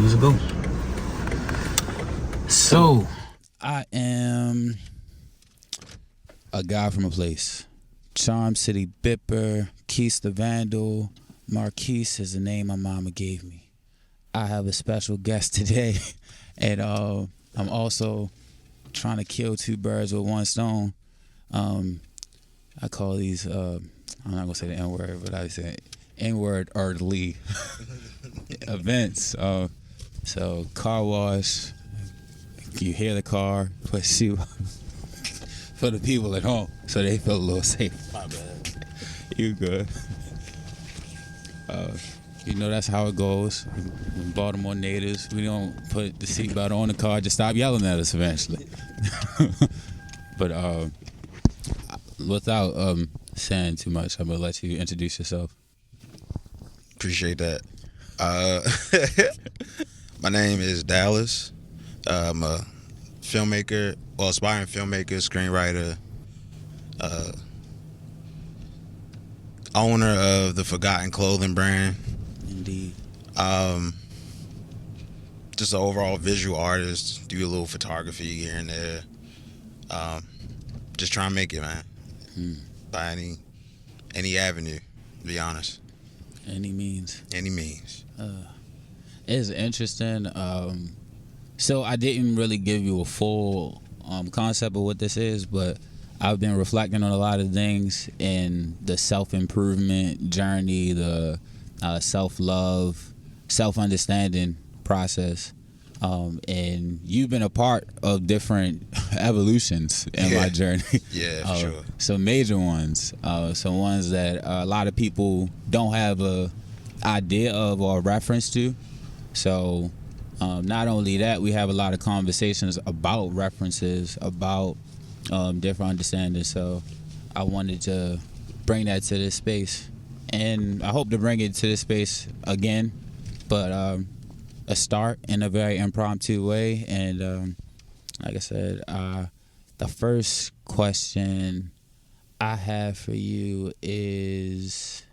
let's go. So, I am a guy from a place. Charm City Bipper, Quis The Vndl, Marquis is the name my mama gave me. I have a special guest today, and I'm also trying to kill two birds with one stone. I call these, I'm not going to say the N-word, but I say N-word earthly events. So car wash, you hear the car, push you for the people at home so they feel a little safe. My bad. You good. You know that's how it goes. When Baltimore natives, we don't put the seatbelt on the car, just stop yelling at us eventually. But without saying too much, I'm gonna let you introduce yourself. Appreciate that. My name is Dallas. I'm a filmmaker, aspiring filmmaker, screenwriter, owner of the Forgotten Clothing brand. Indeed. Just an overall visual artist. Do a little photography here and there. Just trying to make it, man. By any avenue, to be honest. Any means. Any means. It's interesting. So I didn't really give you a full concept of what this is, but I've been reflecting on a lot of things in the self-improvement journey, the self-love, self-understanding process. And you've been a part of different evolutions in my journey. Yeah, for sure. Some major ones. Some ones that a lot of people don't have a idea of or reference to. So not only that, we have a lot of conversations about references, about different understandings. So I wanted to bring that to this space. And I hope to bring it to this space again. But a start in a very impromptu way. And like I said, the first question I have for you is,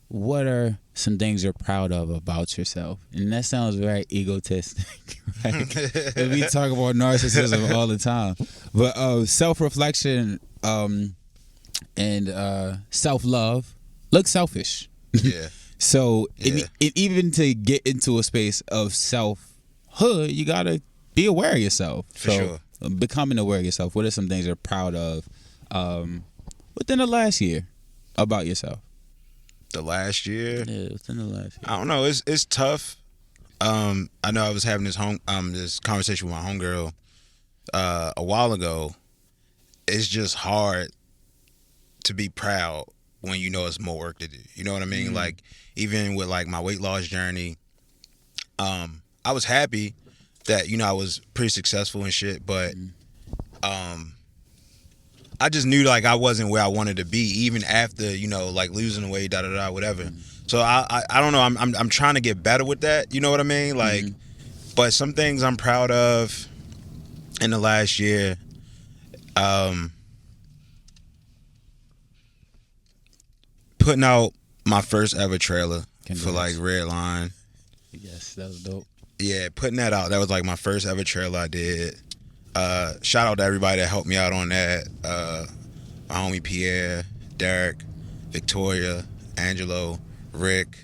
what are some things you're proud of about yourself? And that sounds very egotistic, right? We talk about narcissism all the time. But self-reflection and self-love look selfish. Yeah. So even to get into a space of selfhood, you got to be aware of yourself. For sure. Becoming aware of yourself, what are some things you're proud of within the last year about yourself? The last year? Yeah, within the last year. I don't know. It's tough. I know I was having this conversation with my homegirl a while ago. It's just hard to be proud when you know it's more work to do. You know what I mean? Mm-hmm. Like, even with like my weight loss journey, I was happy that, you know, I was pretty successful and shit, but I just knew like I wasn't where I wanted to be, even after, you know, like losing the weight, whatever. So I don't know. I'm trying to get better with that. You know what I mean? Like, but some things I'm proud of in the last year. Putting out my first ever trailer for like Redline. Yes, that was dope. Yeah, putting that out. That was like my first ever trailer I did. Shout out to everybody that helped me out on that. My homie Pierre, Derek, Victoria, Angelo, Rick,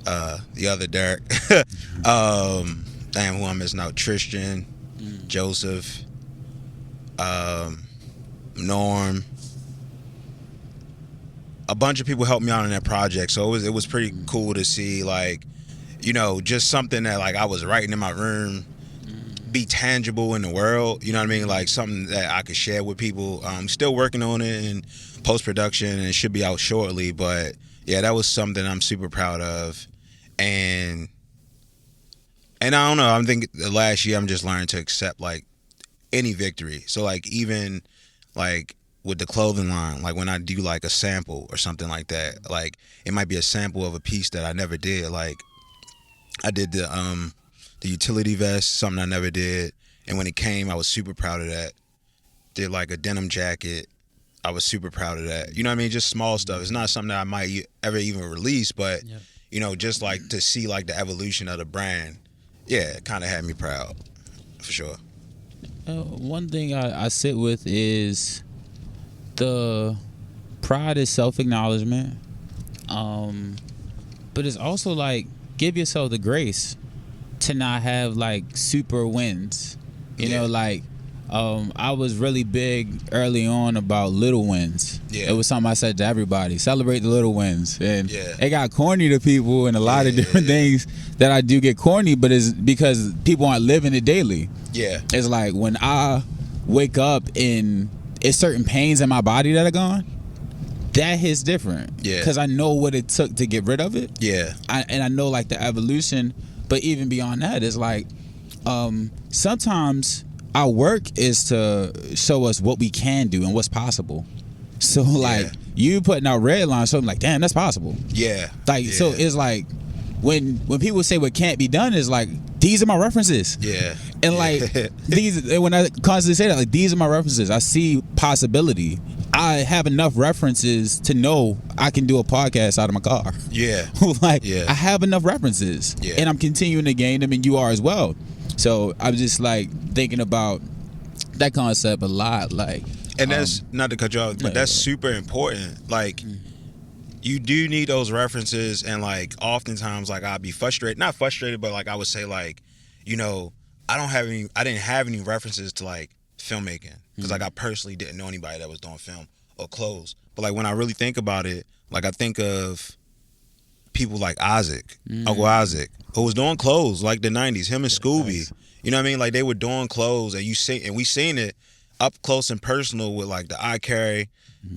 the other Derek. Damn, who I'm missing out? Tristan, Joseph, Norm. A bunch of people helped me out on that project, so it was pretty cool to see, like, you know, just something that like I was writing in my room be tangible in the world. You know what I mean? Like something that I could share with people. Still working on it in post-production, and it should be out shortly. But yeah, that was something I'm super proud of. And I don't know. I'm thinking the last year I'm just learning to accept like any victory. So like even like with the clothing line, like when I do like a sample or something like that, like it might be a sample of a piece that I never did. Like I did the utility vest, something I never did, and when it came, I was super proud of that. Did like a denim jacket, I was super proud of that. You know what I mean? Just small stuff. It's not something that I might ever even release, but you know, just like to see like the evolution of the brand, yeah, it kind of had me proud, for sure. One thing I sit with is the pride is self-acknowledgement, but it's also like give yourself the grace to not have like super wins. You know, like I was really big early on about little wins. It was something I said to everybody: celebrate the little wins. And it got corny to people, and a lot of different things that I do get corny, but it's because people aren't living it daily. It's like when I wake up and it's certain pains in my body that are gone, that hits different. Because I know what it took to get rid of it. And I know like the evolution, but even beyond that, it's like sometimes our work is to show us what we can do and what's possible. So like you putting out red lines, so I'm like, damn, that's possible. So it's like when people say what can't be done, is like, these are my references. And like these, and when I constantly say that, like, these are my references. I see possibility. I have enough references to know I can do a podcast out of my car. I have enough references, and I'm continuing to gain them, and you are as well. So I'm just like thinking about that concept a lot. Like, and that's not to cut you off, but that's super important. Like, you do need those references, and like oftentimes, like I'd be frustrated, not frustrated, but like I would say, like, you know, I didn't have any references to like filmmaking, because like I personally didn't know anybody that was doing film or clothes. But like when I really think about it, like I think of people like Isaac, Uncle Isaac, who was doing clothes like the 90s, him and Scooby. You know what I mean? Like they were doing clothes, and we seen it up close and personal with like the eye carry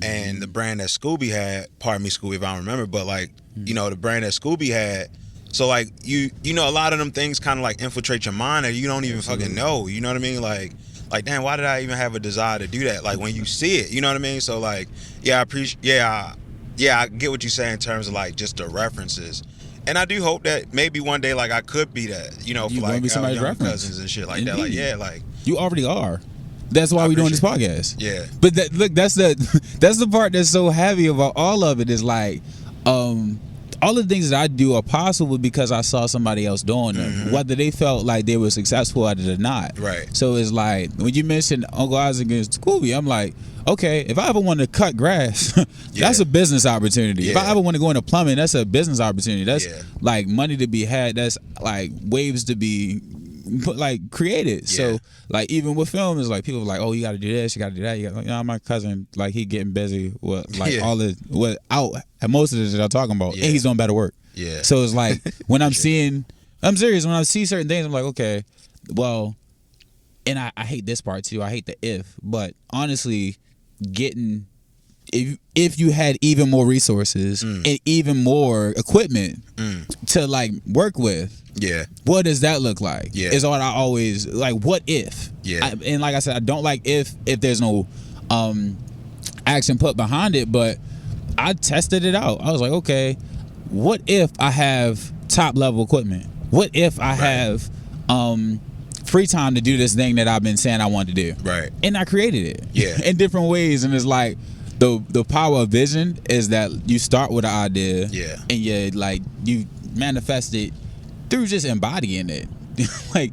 and the brand that Scooby had. Pardon me, Scooby, if I don't remember, but like, you know, the brand that Scooby had. So like you know, a lot of them things kind of like infiltrate your mind that you don't even fucking know. You know what I mean? Like damn, why did I even have a desire to do that? Like when you see it, you know what I mean? So like, I appreciate, I get what you say in terms of like just the references. And I do hope that maybe one day, like I could be that, you know, for like our young cousins and shit like that. Like, like you already are. That's why we're doing this podcast. But look, that's the part that's so heavy about all of it, is like, all the things that I do are possible because I saw somebody else doing them, whether they felt like they were successful at it or not. So it's like when you mentioned Uncle Isaac and Scooby, I'm like, okay, if I ever want to cut grass, that's a business opportunity. If I ever want to go into plumbing, that's a business opportunity. That's like money to be had. That's like waves to be like created. So like even with film, it's like people are like, oh, you got to do this, you got to do that. You know, my cousin, like he getting busy with like all the and most of this that I'm talking about, and he's doing better work. So it's like when I'm seeing, I'm serious. When I see certain things, I'm like, okay, well, and I hate this part too. I hate the if, but honestly, getting if you had even more resources and even more equipment to like work with, what does that look like? Is what I always like. What if? And like I said, I don't like if there's no action put behind it, but I tested it out. I was like, okay, what if I have top level equipment? What if I have free time to do this thing that I've been saying I wanted to do? And I created it in different ways. And it's like the power of vision is that you start with an idea and you manifest it through just embodying it. Like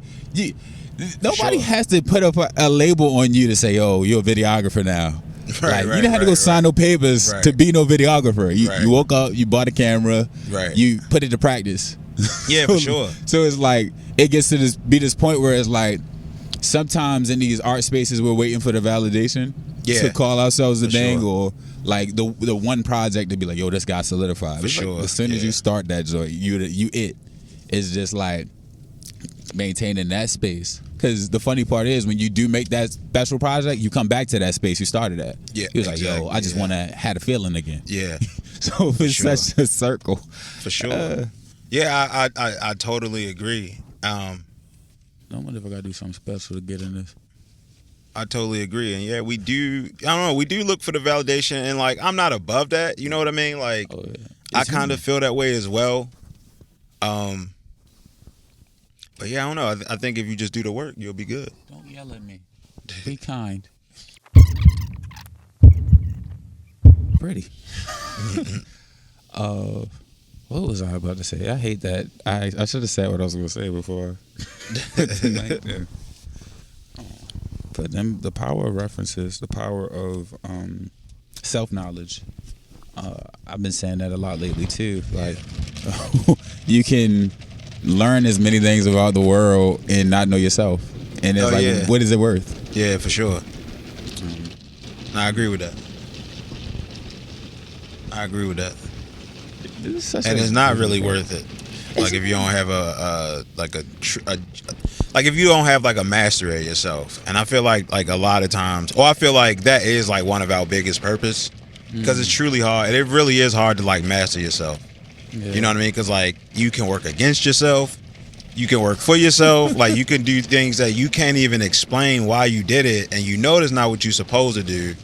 nobody has to put up a label on you to say, oh, you're a videographer now. You didn't have to go sign no papers to be no videographer. You woke up, you bought a camera, you put it to practice. For sure. So it's like it gets to this point where it's like sometimes in these art spaces we're waiting for the validation to call ourselves the thing, or like the one project to be like, yo, this guy solidified. For sure. Like, as soon as you start that joint, it's just like maintaining that space. Because the funny part is when you do make that special project, you come back to that space you started at. He was like, yo, I just want to have a feeling again. So it's such a circle. For sure. I totally agree. I wonder if I got to do something special to get in this. I totally agree. And we do, I don't know, we do look for the validation, and like I'm not above that, you know what I mean? Like I kind of feel that way as well. But I don't know. I think if you just do the work, you'll be good. Don't yell at me. Be kind. Pretty. What was I about to say? I hate that. I should have said what I was going to say before. But then the power of references, the power of self-knowledge. I've been saying that a lot lately too. Like, you can learn as many things about the world and not know yourself. And it's what is it worth? Yeah, for sure. I agree with that. And it's not really worth it. Like if you don't have if you don't have like a mastery of yourself. And I feel like a lot of times, I feel like that is like one of our biggest purpose, because it's truly hard. It really is hard to like master yourself. Yeah. You know what I mean? Because like you can work against yourself, you can work for yourself. Like you can do things that you can't even explain why you did it, and you know that's not what you're supposed to do.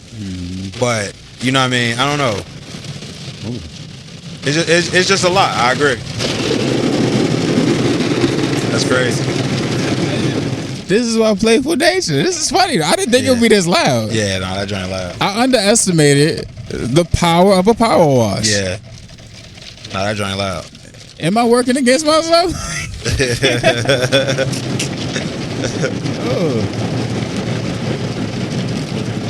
But you know what I mean? I don't know. Ooh. It's just a lot. I agree. That's crazy. This is why Playful Nature. This is funny. I didn't think it would be this loud. Yeah, no, that joint loud. I underestimated the power of a power wash. Yeah. No, that joint loud. Am I working against myself?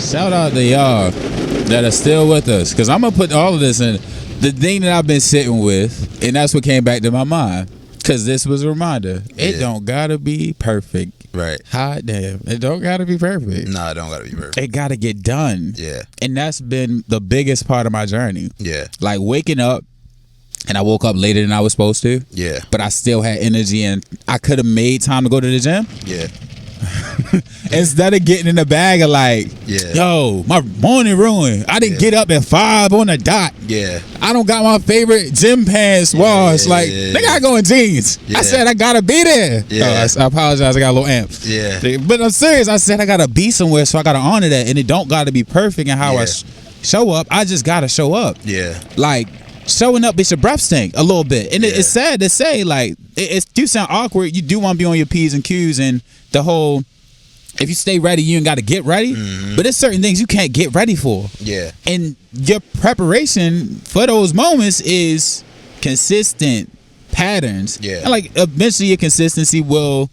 Shout out to y'all that are still with us, because I'm going to put all of this in. The thing that I've been sitting with, and that's what came back to my mind, because this was a reminder. It don't got to be perfect. Right. Hot damn. It don't got to be perfect. No, it don't got to be perfect. It got to get done. Yeah. And that's been the biggest part of my journey. Yeah. Like waking up, and I woke up later than I was supposed to. Yeah. But I still had energy, and I could have made time to go to the gym. Yeah. Instead of getting in the bag of like, yo, my morning ruined. I didn't get up at 5 on the dot. Yeah. I don't got my favorite gym pants washed. Like, they gotta go in jeans. I said I gotta be there. Yeah. I apologize. I got a little amp. Yeah. But I'm serious. I said I gotta be somewhere, so I gotta honor that. And it don't gotta be perfect in how I show up. I just gotta show up. Yeah. Like, showing up makes your breath stink a little bit. And it's sad to say, like, it do sound awkward. You do want to be on your P's and Q's, and the whole, if you stay ready, you ain't got to get ready. But there's certain things you can't get ready for. Yeah. And your preparation for those moments is consistent patterns. Yeah. And like eventually your consistency will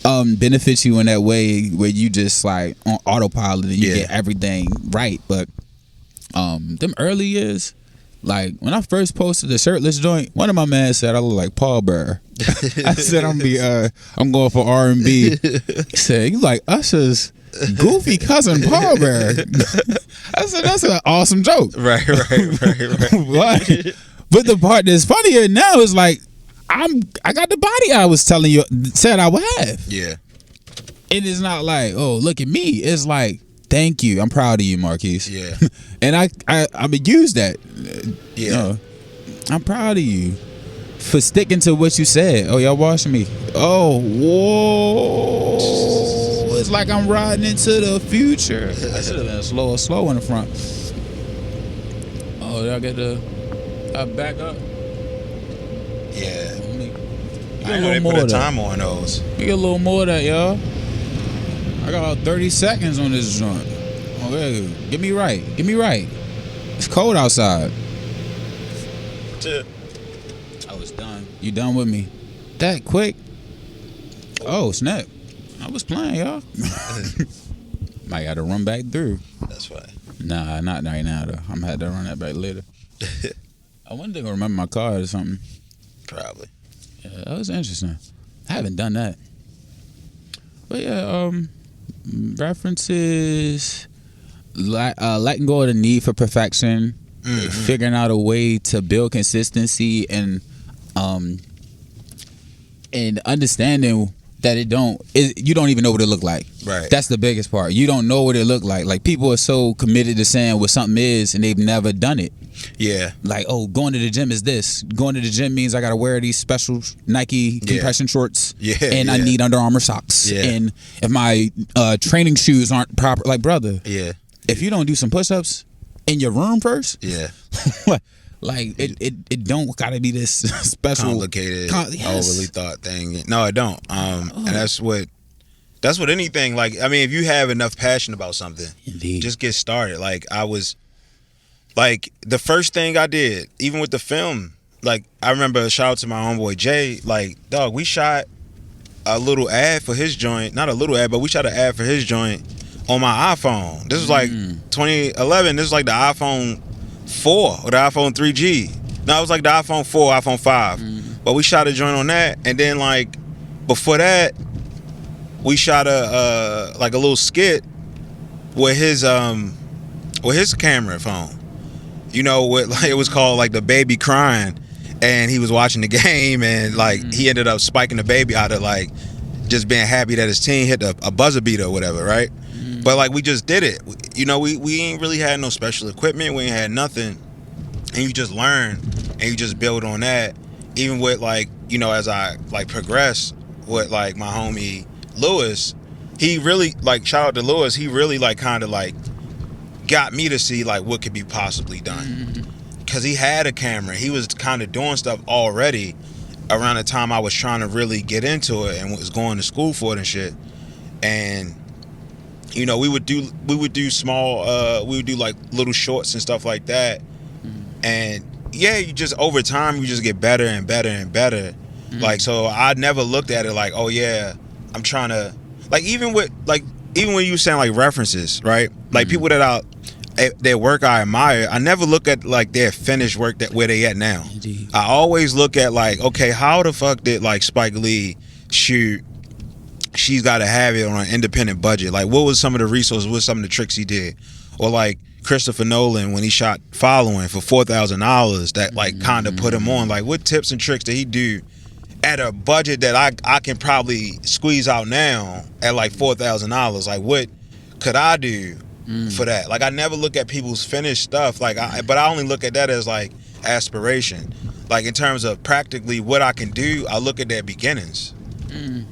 benefit you in that way where you just like on autopilot and you get everything right. But them early years, like when I first posted the shirtless joint, one of my men said I look like Paul Bearer. I said I'm going for R&B. He said you like Usher's goofy cousin Paul Bearer. I said that's an awesome joke. Right. But the part that's funnier now is like I got the body I was telling you said I would have. Yeah. It is not like, oh, look at me. It's like, thank you. I'm proud of you, Marquis. Yeah. And I would use that. Yeah. I'm proud of you for sticking to what you said. Oh, y'all watching me. Oh, whoa. It's like I'm riding into the future. I should have been slow in the front. Oh, did I get the back up? Yeah. I know they put a time on those. We get a little more of that, y'all. I got 30 seconds on this joint. Okay, get me right. It's cold outside. I was done. You done with me? That quick? Oh, snap. I was playing, y'all. Might got to run back through. That's fine. Nah, not right now, though. I'm going to have to run that back later. I wonder if they're going to remember my card or something. Probably. Yeah, that was interesting. I haven't done that. But yeah, references, letting go of the need for perfection, figuring out a way to build consistency, and understanding that you don't even know what it look like. Right. That's the biggest part. You don't know what it look like. Like people are so committed to saying what something is, and they've never done it. Yeah. Like, oh, going to the gym is this. Going to the gym means I got to wear these special Nike compression shorts. Yeah. And I need Under Armour socks. Yeah. And if my training shoes aren't proper, like, brother. Yeah. If you don't do some push-ups in your room first. Yeah. Like, it don't got to be this special. Complicated, overly thought thing. No, it don't. And that's what anything, like, I mean, if you have enough passion about something, just get started. Like, I was... Like, the first thing I did, even with the film, like I remember, shout out to my homeboy Jay. Like, dog, we shot a little ad for his joint. Not a little ad, but we shot an ad for his joint on my iPhone. This was like 2011. This was like the iPhone 4 or the iPhone 3G. No, it was like the iPhone 4, iPhone 5. But we shot a joint on that, and then like before that, we shot a little skit with his camera phone. You know what? Like, it was called like the baby crying, and he was watching the game, and like he ended up spiking the baby out of like just being happy that his team hit a buzzer beater or whatever, right? But like we just did it. You know, we ain't really had no special equipment. We ain't had nothing, and you just learn and you just build on that. Even with like, you know, as I like progress with like my homie Lewis, he really, like, shout out to Lewis, he really like kind of like got me to see like what could be possibly done, because he had a camera. He was kind of doing stuff already around the time I was trying to really get into it and was going to school for it and shit. And you know, we would do small we would do like little shorts and stuff like that. And yeah, you just over time you just get better and better and better. Like, so I never looked at it like, oh yeah, I'm trying to, like, even when you were saying like references, right? Like people that their work I admire, I never look at like their finished work that where they at now. Indeed. I always look at like, okay, how the fuck did like Spike Lee shoot She's Gotta Have It on an independent budget? Like, what was some of the resources, what was some of the tricks he did? Or like Christopher Nolan when he shot Following for $4,000 that like kind of put him on. Like, what tips and tricks did he do at a budget that I can probably squeeze out now at like $4,000? Like, what could I do for that? Like, I never look at people's finished stuff, like, but I only look at that as like aspiration. Like, in terms of practically what I can do, I look at their beginnings.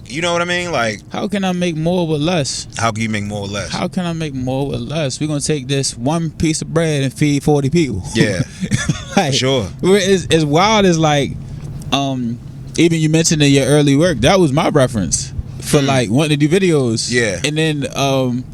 You know what I mean? Like, how can I make more with less? How can you make more with less? How can I make more with less? We're gonna take this one piece of bread and feed 40 people. Yeah, like, sure. It's wild. It's like, even you mentioned in your early work, that was my reference for like wanting to do videos. Yeah, and then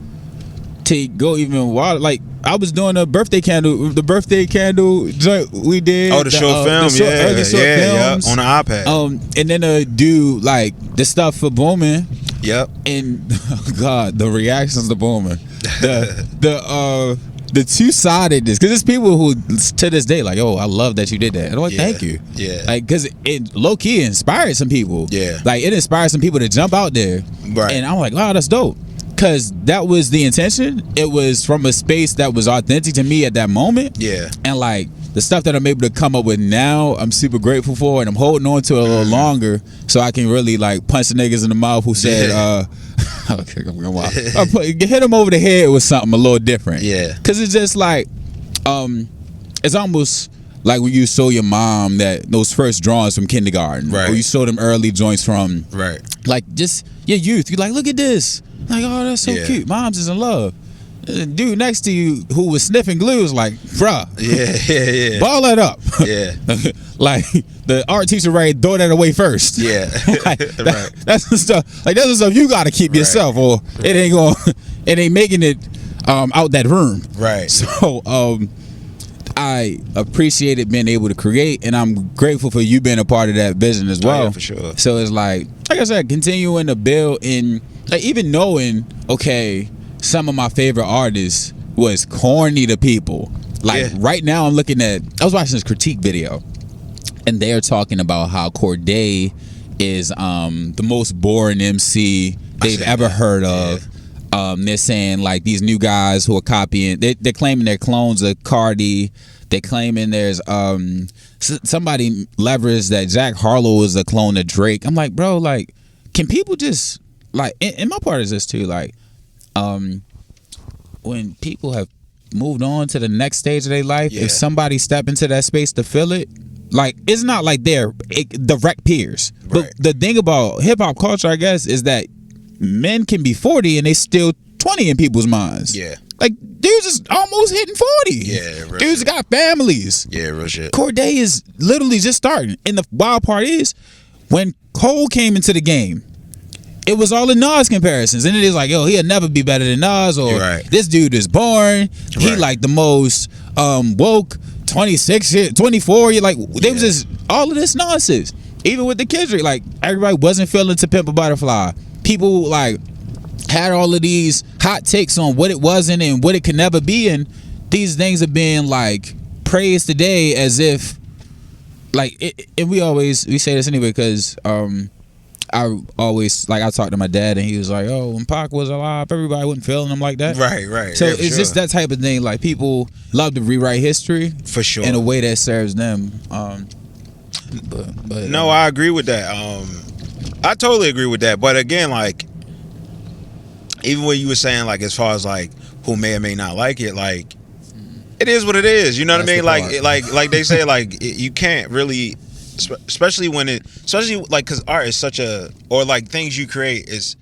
to go even wilder, like I was doing the birthday candle joint we did. Oh, the short film, short films, on the iPad. And then do like the stuff for Bowman. Yep. And oh God, the reactions to Bowman, the two-sidedness, because there's people who to this day like, oh, I love that you did that. And I'm like, thank you. Yeah. Like, because it low-key inspired some people. Yeah. Like, it inspired some people to jump out there. Right. And I'm like, wow, that's dope. Because that was the intention. It was from a space that was authentic to me at that moment. Yeah. And like the stuff that I'm able to come up with now, I'm super grateful for, and I'm holding on to it a little longer so I can really like punch the niggas in the mouth who said, hit them over the head with something a little different. Yeah. Because it's just like, it's almost like when you show your mom those first drawings from kindergarten, right? Or you show them early joints from, right? Like just your youth. You're like, look at this. Like, oh, that's so cute. Mom's is in love. The dude next to you who was sniffing glue was like, bruh, ball that up. Yeah. Like the art teacher throw that away first. Yeah. Like, that's the stuff. Like, that's the stuff you got to keep yourself, or it ain't making it out that room. Right. So I appreciated being able to create, and I'm grateful for you being a part of that vision as well. Oh, yeah, for sure. So it's like I said, continuing to build, and like even knowing, okay, some of my favorite artists was corny to people. Like right now, I was watching this critique video, and they're talking about how Cordae is the most boring MC they've ever heard of. They're saying like these new guys who are copying, they're claiming they're clones of Cardi. They're claiming there's somebody leveraged that Jack Harlow is a clone of Drake. I'm like, bro, like, can people just like, and my part is this too, like, when people have moved on to the next stage of their life, if somebody step into that space to fill it, like, it's not like they're direct peers. Right. But the thing about hip hop culture, I guess, is that men can be 40 and they still 20 in people's minds. Yeah. Like, dudes is almost hitting 40. Yeah, real dudes shit. Got families. Yeah, real shit. Cordae is literally just starting. And the wild part is, when Cole came into the game, it was all the Nas comparisons. And it is like, yo, he'll never be better than Nas, or this dude is boring. He like the most woke 26 years, 24 years, like they was just all of this nonsense. Even with the Kendrick, like everybody wasn't feeling To Pimp a Butterfly. People like had all of these hot takes on what it wasn't and what it could never be, and these things are being like praised today as if like and we say this anyway because I always like I talked to my dad and he was like, oh, when Pac was alive everybody wasn't feeling him like that. Right. So it's just that type of thing. Like people love to rewrite history for sure in a way that serves them. But no, I agree with that. I totally agree with that. But again, like even what you were saying, like as far as like who may or may not like it, like it is what it is. You know what I mean? Like they say, like you can't really, especially like because art is such a, or like things you create is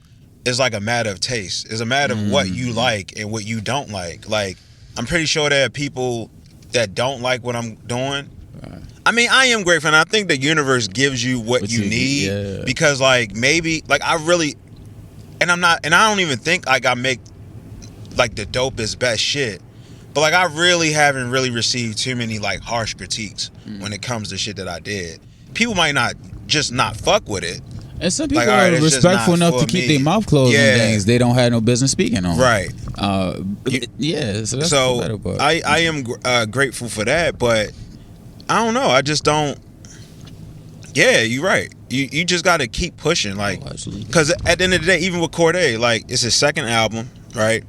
like a matter of taste. It's a matter of what you like and what you don't like. Like I'm pretty sure there are people that don't like what I'm doing. Right. I mean, I am grateful, and I think the universe gives you what you need because like maybe like I really, and I don't even think like I make like the dopest best shit. But like I really haven't really received too many like harsh critiques when it comes to shit that I did. People might not fuck with it. And some people are respectful enough to keep their mouth closed on things they don't have no business speaking on. Right. So that's the better part. I am grateful for that, but I don't know. I just don't. Yeah, you're right. You just got to keep pushing, like, because at the end of the day, even with Corday, like it's his second album, right?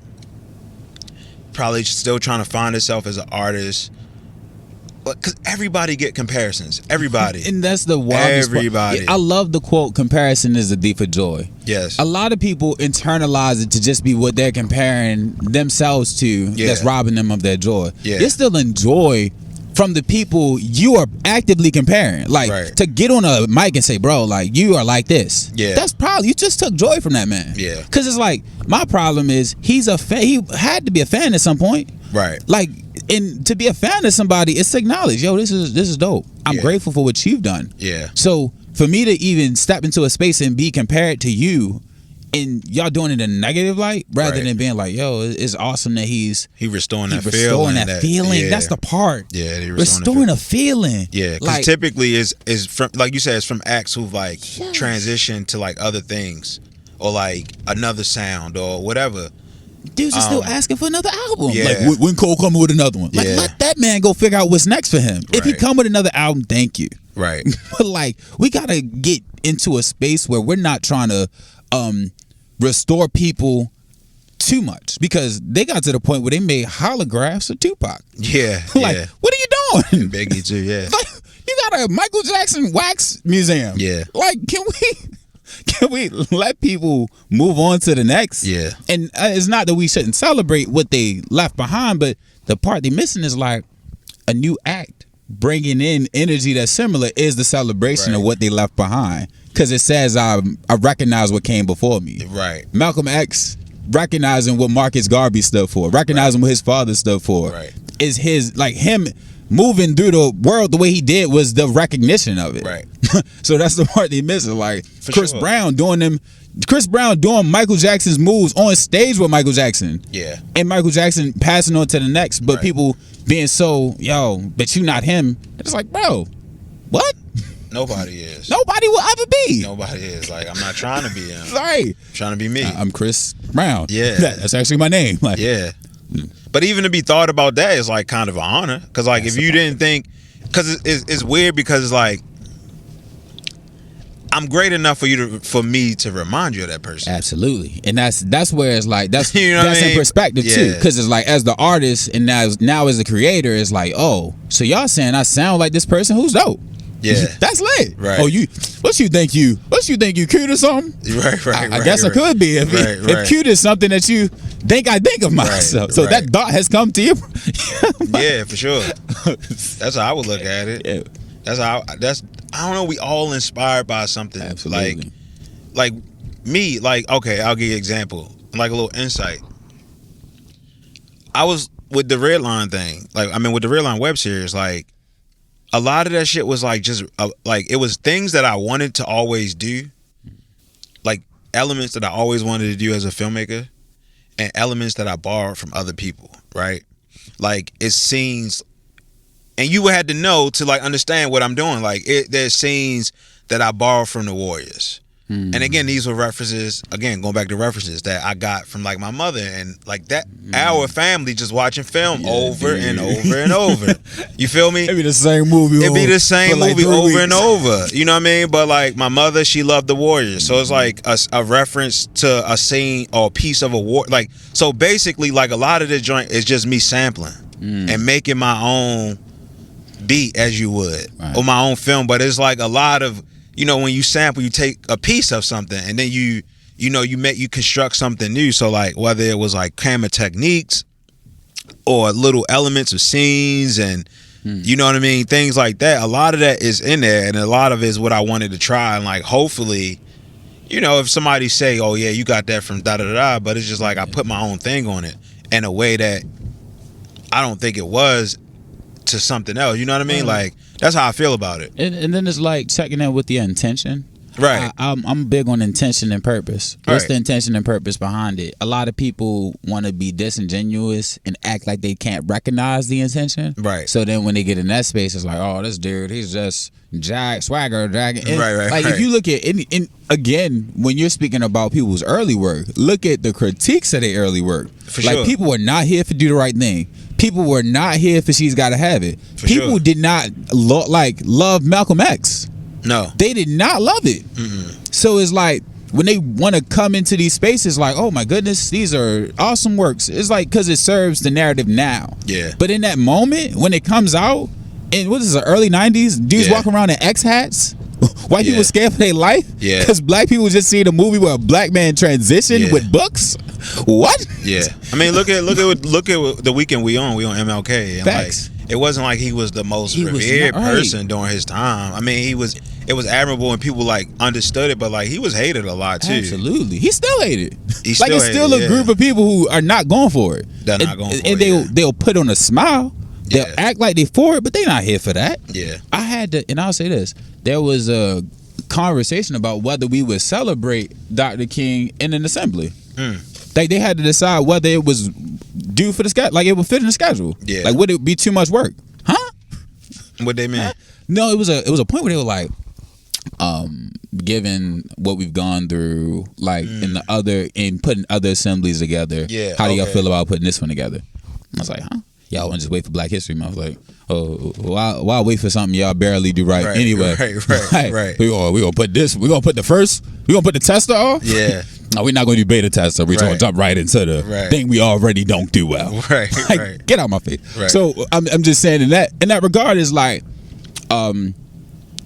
Probably still trying to find himself as an artist, but because everybody get comparisons, everybody, and that's the wildest everybody. I love the quote: "Comparison is the thief of joy." Yes, a lot of people internalize it to just be what they're comparing themselves to. That's robbing them of their joy. They still enjoy from the people you are actively comparing. Like to get on a mic and say, "Bro, like you are like this." That's probably you just took joy from that man. Because it's like my problem is he's a fan. He had to be a fan at some point. Right. Like, and to be a fan of somebody, it's to acknowledge, yo, this is dope. I'm grateful for what you've done. So for me to even step into a space and be compared to you, and y'all doing it in a negative light rather than being like, yo, it's awesome that he's restoring that feeling. That's the part. Restoring a feeling. Yeah, because like, typically is from, like you said, it's from acts who've like transitioned to like other things or like another sound or whatever. Dudes are still asking for another album. Like when Cole coming with another one? Like let that man go figure out what's next for him. If he come with another album, thank you. Right. But like we gotta get into a space where we're not trying to restore people too much, because they got to the point where they made holographs of Tupac. Like what are you doing? Biggie too. Like, you got a Michael Jackson wax museum. Like can we let people move on to the next? And it's not that we shouldn't celebrate what they left behind, but the part they're missing is like a new act bringing in energy that's similar is the celebration of what they left behind. Because it says I recognize what came before me. Malcolm X recognizing what Marcus Garvey stood for, recognizing what his father stood for, is his, like him moving through the world the way he did was the recognition of it. So that's the part they missing. Like Chris Brown doing Michael Jackson's moves on stage with Michael Jackson. And Michael Jackson passing on to the next, but people being so, yo, but you not him. It's like, bro, what? Nobody is. Nobody will ever be. Nobody is. Like, I'm not trying to be him. I'm trying to be me. I'm Chris Brown. That's actually my name. Like, but even to be thought about that is like kind of an honor. Because like if you didn't think, because it's weird, because it's like I'm great enough for me to remind you of that person. Absolutely. And that's where it's like that's you know that's in perspective too. Because it's like as the artist and now as the creator, it's like, oh, so y'all saying I sound like this person who's dope. That's lit. Oh, what you think you cute or something? I guess I could be if cute is something that you think I think of myself. So that thought has come to you. Yeah, for sure. That's how I would look at it. I don't know, we all inspired by something. Absolutely. Like me, like, okay, I'll give you an example. Like a little insight. I was with the Redline thing. Like, I mean, with the Redline web series, like, a lot of that shit was like just like it was things that I wanted to always do, like elements that I always wanted to do as a filmmaker, and elements that I borrowed from other people, right? Like it seems and you had to know to like understand what I'm doing. Like there's scenes that I borrowed from the Warriors. And again, these were references, again, going back to references that I got from like my mother and like that, our family just watching film over and over and over. You feel me? It'd be the same movie. It'd be the same like movie over weeks. and over. You know what I mean? But like my mother, she loved the Warriors. So it's like a reference to a scene or a piece of a war. Like, so basically like a lot of the joint is just me sampling and making my own beat as you would or my own film. But it's like a lot of, you know, when you sample, you take a piece of something and then you construct something new. So like whether it was like camera techniques or little elements of scenes and you know what I mean, things like that. A lot of that is in there, and a lot of it is what I wanted to try. And like hopefully, you know, if somebody say, "Oh yeah, you got that from da da da da," but it's just like I put my own thing on it in a way that I don't think it was to something else. You know what I mean? Like that's how I feel about it. And then it's like checking in with the intention. Right. I'm big on intention and purpose. What's Right. the intention and purpose behind it? A lot of people want to be disingenuous and act like they can't recognize the intention. Right. So then when they get in that space, it's like, oh, this dude, he's just swagger dragging. And Right. like if you look at again, when you're speaking about people's early work, look at the critiques of their early work. For like sure. people were not here to do the right thing. People were not here for She's Gotta Have It. For People sure. did not love Malcolm X. No. They did not love it. So it's like when they want to come into these spaces, like, oh my goodness, these are awesome works. It's like because it serves the narrative now. Yeah. But in that moment when it comes out, in what is it, the early '90s, dudes Yeah. walking around in X hats. White Yeah. people scared for their life. Yeah. Because black people just seen a movie where a black man transitioned Yeah. with books. What? Yeah, I mean, look at the weekend we on MLK, and Facts. like it wasn't like he was the most He was revered not right. person during his time. I mean, it was admirable and people like understood it, but like he was hated a lot too. Absolutely. He still hated. He Like still it's still hated, a group of people who are not going for it. They're not going for and it, they'll put on a smile. They'll Yeah. act like they for it, but they not here for that. Yeah, I had to, and I'll say this: there was a conversation about whether we would celebrate Dr. King in an assembly. Like they had to decide whether it was due for the schedule, like it would fit in the schedule. Yeah. Like would it be too much work? Huh? what they mean? No, it was a point where they were like, given what we've gone through, like in putting other assemblies together. Yeah, How do y'all okay. feel about putting this one together? I was like, huh? Y'all want to just wait for Black History Month? Like, oh, why wait for something y'all barely do right anyway? Right. We gonna put this. We gonna put the tester off. Yeah, No, we're not gonna do beta tester. We're gonna Right. jump right into the Right. thing we already don't do well. Right, Like, right. get out my face. Right. So I'm just saying in that regard is like,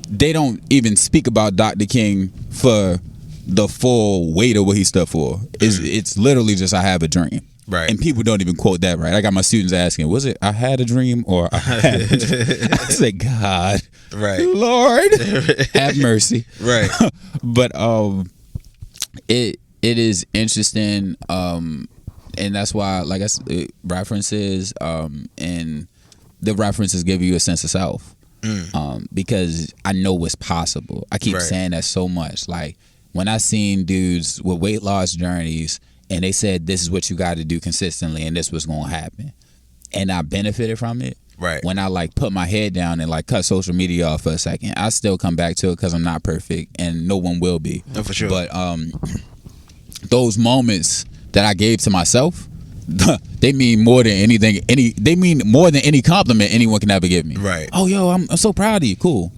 they don't even speak about Dr. King for the full weight of what he stood for. It's literally just I have a dream. Right. And people don't even quote that right. I got my students asking, was it I had a dream or I had a dream? I said, God, Right. Lord, have mercy. Right. But it is interesting, and that's why, like I said, references, and the references give you a sense of self, because I know what's possible. I keep Right. saying that so much. Like when I seen dudes with weight loss journeys, and they said this is what you got to do consistently, and this was gonna happen, and I benefited from it. Right. When I like put my head down and like cut social media off for a second, I still come back to it because I'm not perfect and no one will be. No, for sure. But those moments that I gave to myself, they mean more than anything. They mean more than any compliment anyone can ever give me. Right. Oh, yo, I'm so proud of you. Cool.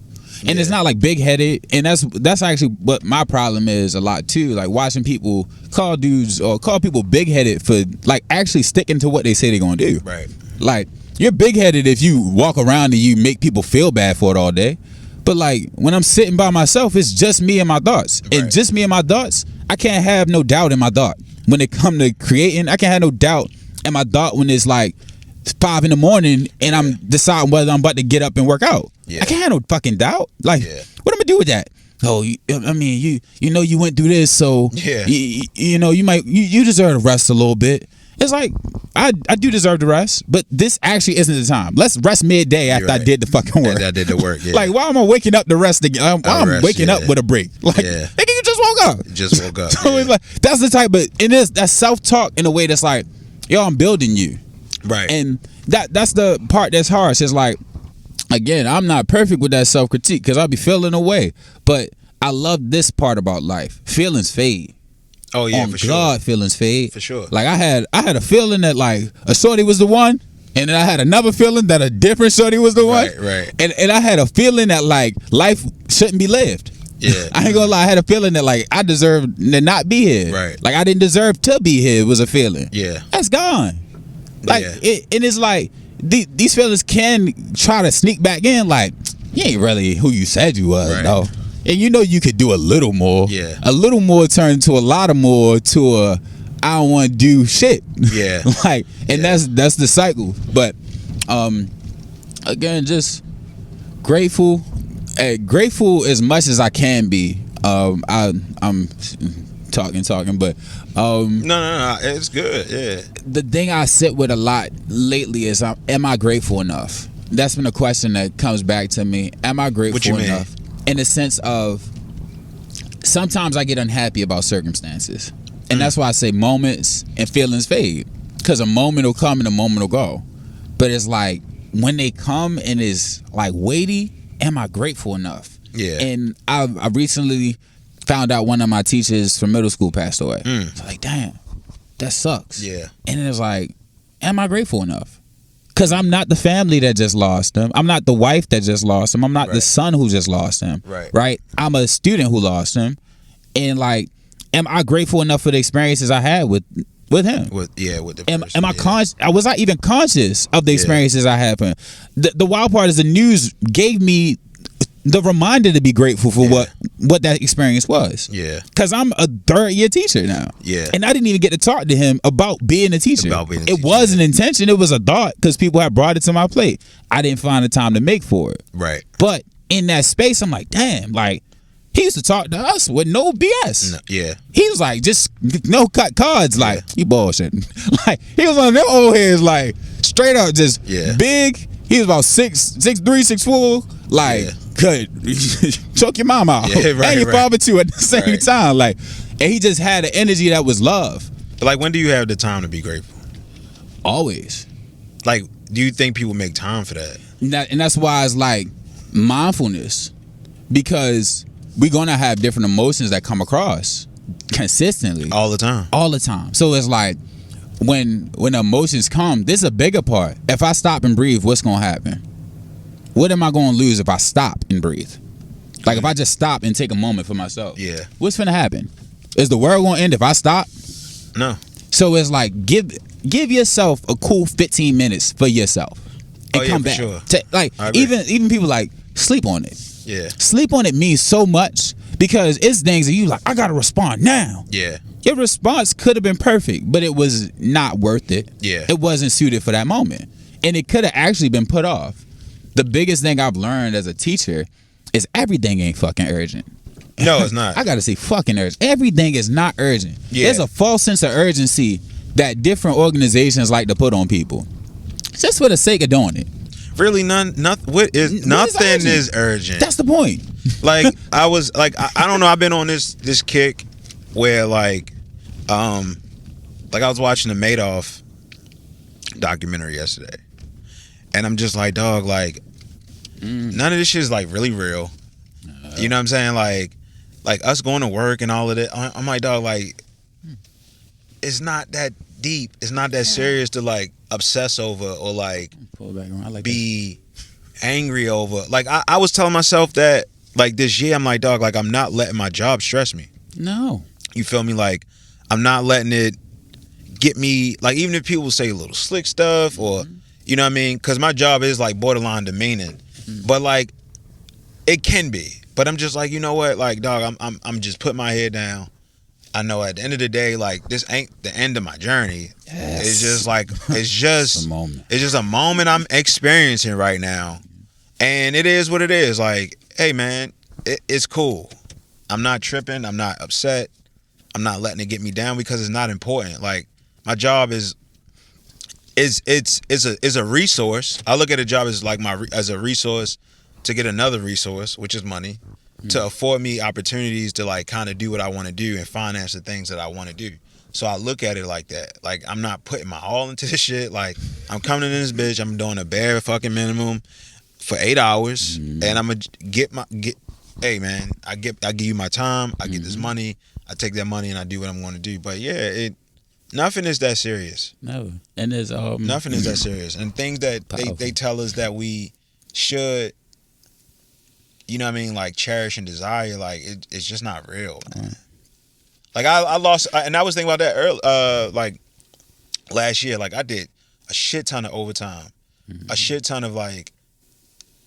And it's not like big headed, and that's actually what my problem is a lot too. Like watching people call dudes or call people big headed for like actually sticking to what they say they're gonna do. Right. Like you're big headed if you walk around and you make people feel bad for it all day. But like when I'm sitting by myself, it's just me and my thoughts. And Right. just me and my thoughts, I can't have no doubt in my thought. When it come to creating, I can't have no doubt in my thought when it's like 5 a.m. and I'm deciding whether I'm about to get up and work out. Yeah. I can't have no fucking doubt. Like, Yeah. what am I do with that? Oh, I mean, you know you went through this, so Yeah. you know you deserve to rest a little bit. It's like I do deserve to rest, but this actually isn't the time. Let's rest midday after I right. did the fucking work. I did the work. Yeah. Like, why am I waking up to rest again? Why am I rest, waking up yeah. with a break? Like, Yeah. nigga, you just woke up. Just woke up. So yeah. it's like that's the type of that's self-talk in a way that's like, yo, I'm building you. Right. And that's the part that's harsh. It's like again, I'm not perfect with that self-critique because I'll be feeling away. But I love this part about life. Feelings fade. Oh yeah, On for God, sure. feelings fade. For sure. Like I had a feeling that like a shorty was the one, and then I had another feeling that a different shorty was the one. Right. And I had a feeling that like life shouldn't be lived. Yeah. I ain't gonna lie, I had a feeling that like I deserved to not be here. Right. Like I didn't deserve to be here was a feeling. Yeah. That's gone. Like Yeah. and it's like these feelings can try to sneak back in like you ain't really who you said you was, Right. though. And you know you could do a little more. Yeah. A little more turned to a lot of more to a I don't want to do shit. Yeah. Like, and that's the cycle. But again, just grateful. Grateful as much as I can be. I'm talking, but No, it's good. Yeah. the thing I sit with a lot lately is am I grateful enough? That's been a question that comes back to me. Am I grateful What you mean? enough? In the sense of sometimes I get unhappy about circumstances. And that's why I say moments and feelings fade. Because a moment will come and a moment will go. But it's like when they come and it's like weighty, am I grateful enough? Yeah. And I recently found out one of my teachers from middle school passed away. It's like, damn, that sucks. Yeah. And it's like, am I grateful enough? Because I'm not the family that just lost him. I'm not the wife that just lost him. I'm not the son who just lost him. Right? I'm a student who lost him. And like, am I grateful enough for the experiences I had with him? With the Am person, I yeah. conscious? Was I even conscious of the experiences I had? The wild part is the news gave me the reminder to be grateful for what that experience was. Yeah. Because I'm a third year teacher now. Yeah. And I didn't even get to talk to him about being a teacher. It was an intention. It was a thought because people had brought it to my plate. I didn't find the time to make for it. Right. But in that space, I'm like, damn, like, he used to talk to us with no BS. No, yeah. He was like, just no cut cards. Like, you bullshitting. Like, he was one of them old heads, like, straight up, just big. He was about 6'3", 6'4". Like, could choke your mom out. Yeah, right, and your right. father too at the same time. Like, and he just had an energy that was love. Like, when do you have the time to be grateful? Always. Like, do you think people make time for that? And that's why it's like mindfulness. Because we're going to have different emotions that come across consistently. All the time. All the time. So it's like when emotions come, this is a bigger part. If I stop and breathe, what's going to happen? What am I going to lose if I stop and breathe? Like if I just stop and take a moment for myself. Yeah. What's going to happen? Is the world going to end if I stop? No. So it's like give yourself a cool 15 minutes for yourself and come for back. sure. Like even people like sleep on it. Yeah. Sleep on it means so much because it's things that you like, I gotta respond now. Yeah. Your response could have been perfect, but it was not worth it. Yeah. It wasn't suited for that moment. And it could have actually been put off. The biggest thing I've learned as a teacher is everything ain't fucking urgent. No, it's not. I gotta say fucking urgent. Everything is not urgent. Yeah. There's a false sense of urgency that different organizations like to put on people. Just for the sake of doing it. Really, nothing is urgent. That's the point. Like I was like I don't know. I've been on this kick where like I was watching the Madoff documentary yesterday, and I'm just like, dog, like none of this shit is like really real. You know what I'm saying? Like us going to work and all of that. I'm like, dog, like it's not that deep. It's not that serious to like obsess over or like Pull back around. I like be angry over. Like I was telling myself that like this year, I'm like, dog, like I'm not letting my job stress me. No. You feel me? Like I'm not letting it get me, like even if people say a little slick stuff or you know what I mean, because my job is like borderline demeaning, but like it can be, but I'm just like, you know what, like dog, I'm just putting my head down. I know at the end of the day, like this ain't the end of my journey. Yes. It's just like it's just a moment. It's just a moment I'm experiencing right now, and it is what it is. Like, hey man, it's cool. I'm not tripping. I'm not upset. I'm not letting it get me down because it's not important. Like my job is a resource. I look at a job as like as a resource to get another resource, which is money, to afford me opportunities to like kind of do what I want to do and finance the things that I want to do. So I look at it like that. Like I'm not putting my all into this shit. Like I'm coming in this bitch. I'm doing a bare fucking minimum. for 8 hours, and I'm gonna get. Hey man, I give you my time. I get this money. I take that money and I do what I'm going to do. But yeah, nothing is that serious. Never. And there's nothing is that serious. And things that they tell us that we should, you know what I mean, like cherish and desire, like it's just not real, man. Like I lost, and I was thinking about that early, like last year. Like I did a shit ton of overtime, a shit ton of like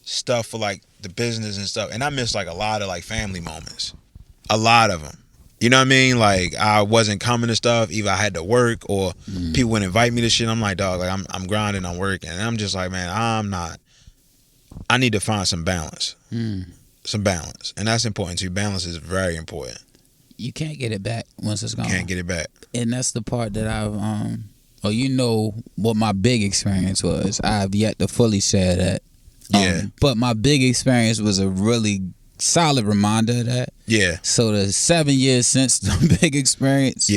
stuff for like the business and stuff, and I missed like a lot of like family moments, a lot of them. You know what I mean? Like I wasn't coming to stuff. Either I had to work or people would invite me to shit. I'm like, dog, like I'm grinding, I'm working, and I'm just like, man, I'm not. I need to find some balance, some balance, and that's important too. Balance is very important. You can't get it back once it's gone. Can't get it back, and that's the part that I've you know what my big experience was. I've yet to fully share that. Yeah, but my big experience was a really solid reminder of that. Yeah. So the 7 years since the big experience,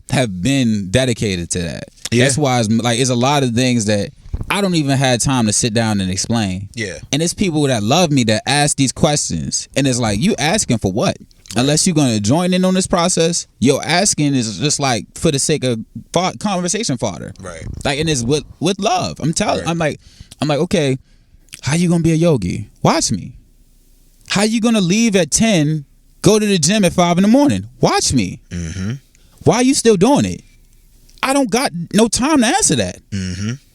have been dedicated to that. Yeah. That's why it's a lot of things that I don't even have time to sit down and explain. Yeah. And it's people that love me that ask these questions, and it's like, you asking for what? Right. Unless you're gonna join in on this process, your asking is just like for the sake of conversation fodder. Right. Like, and it's with love. I'm telling. Right. I'm like, okay, how you gonna be a yogi? Watch me. How you gonna leave at 10, go to the gym at 5 in the morning? Watch me. Why are you still doing it? I don't got no time to answer that.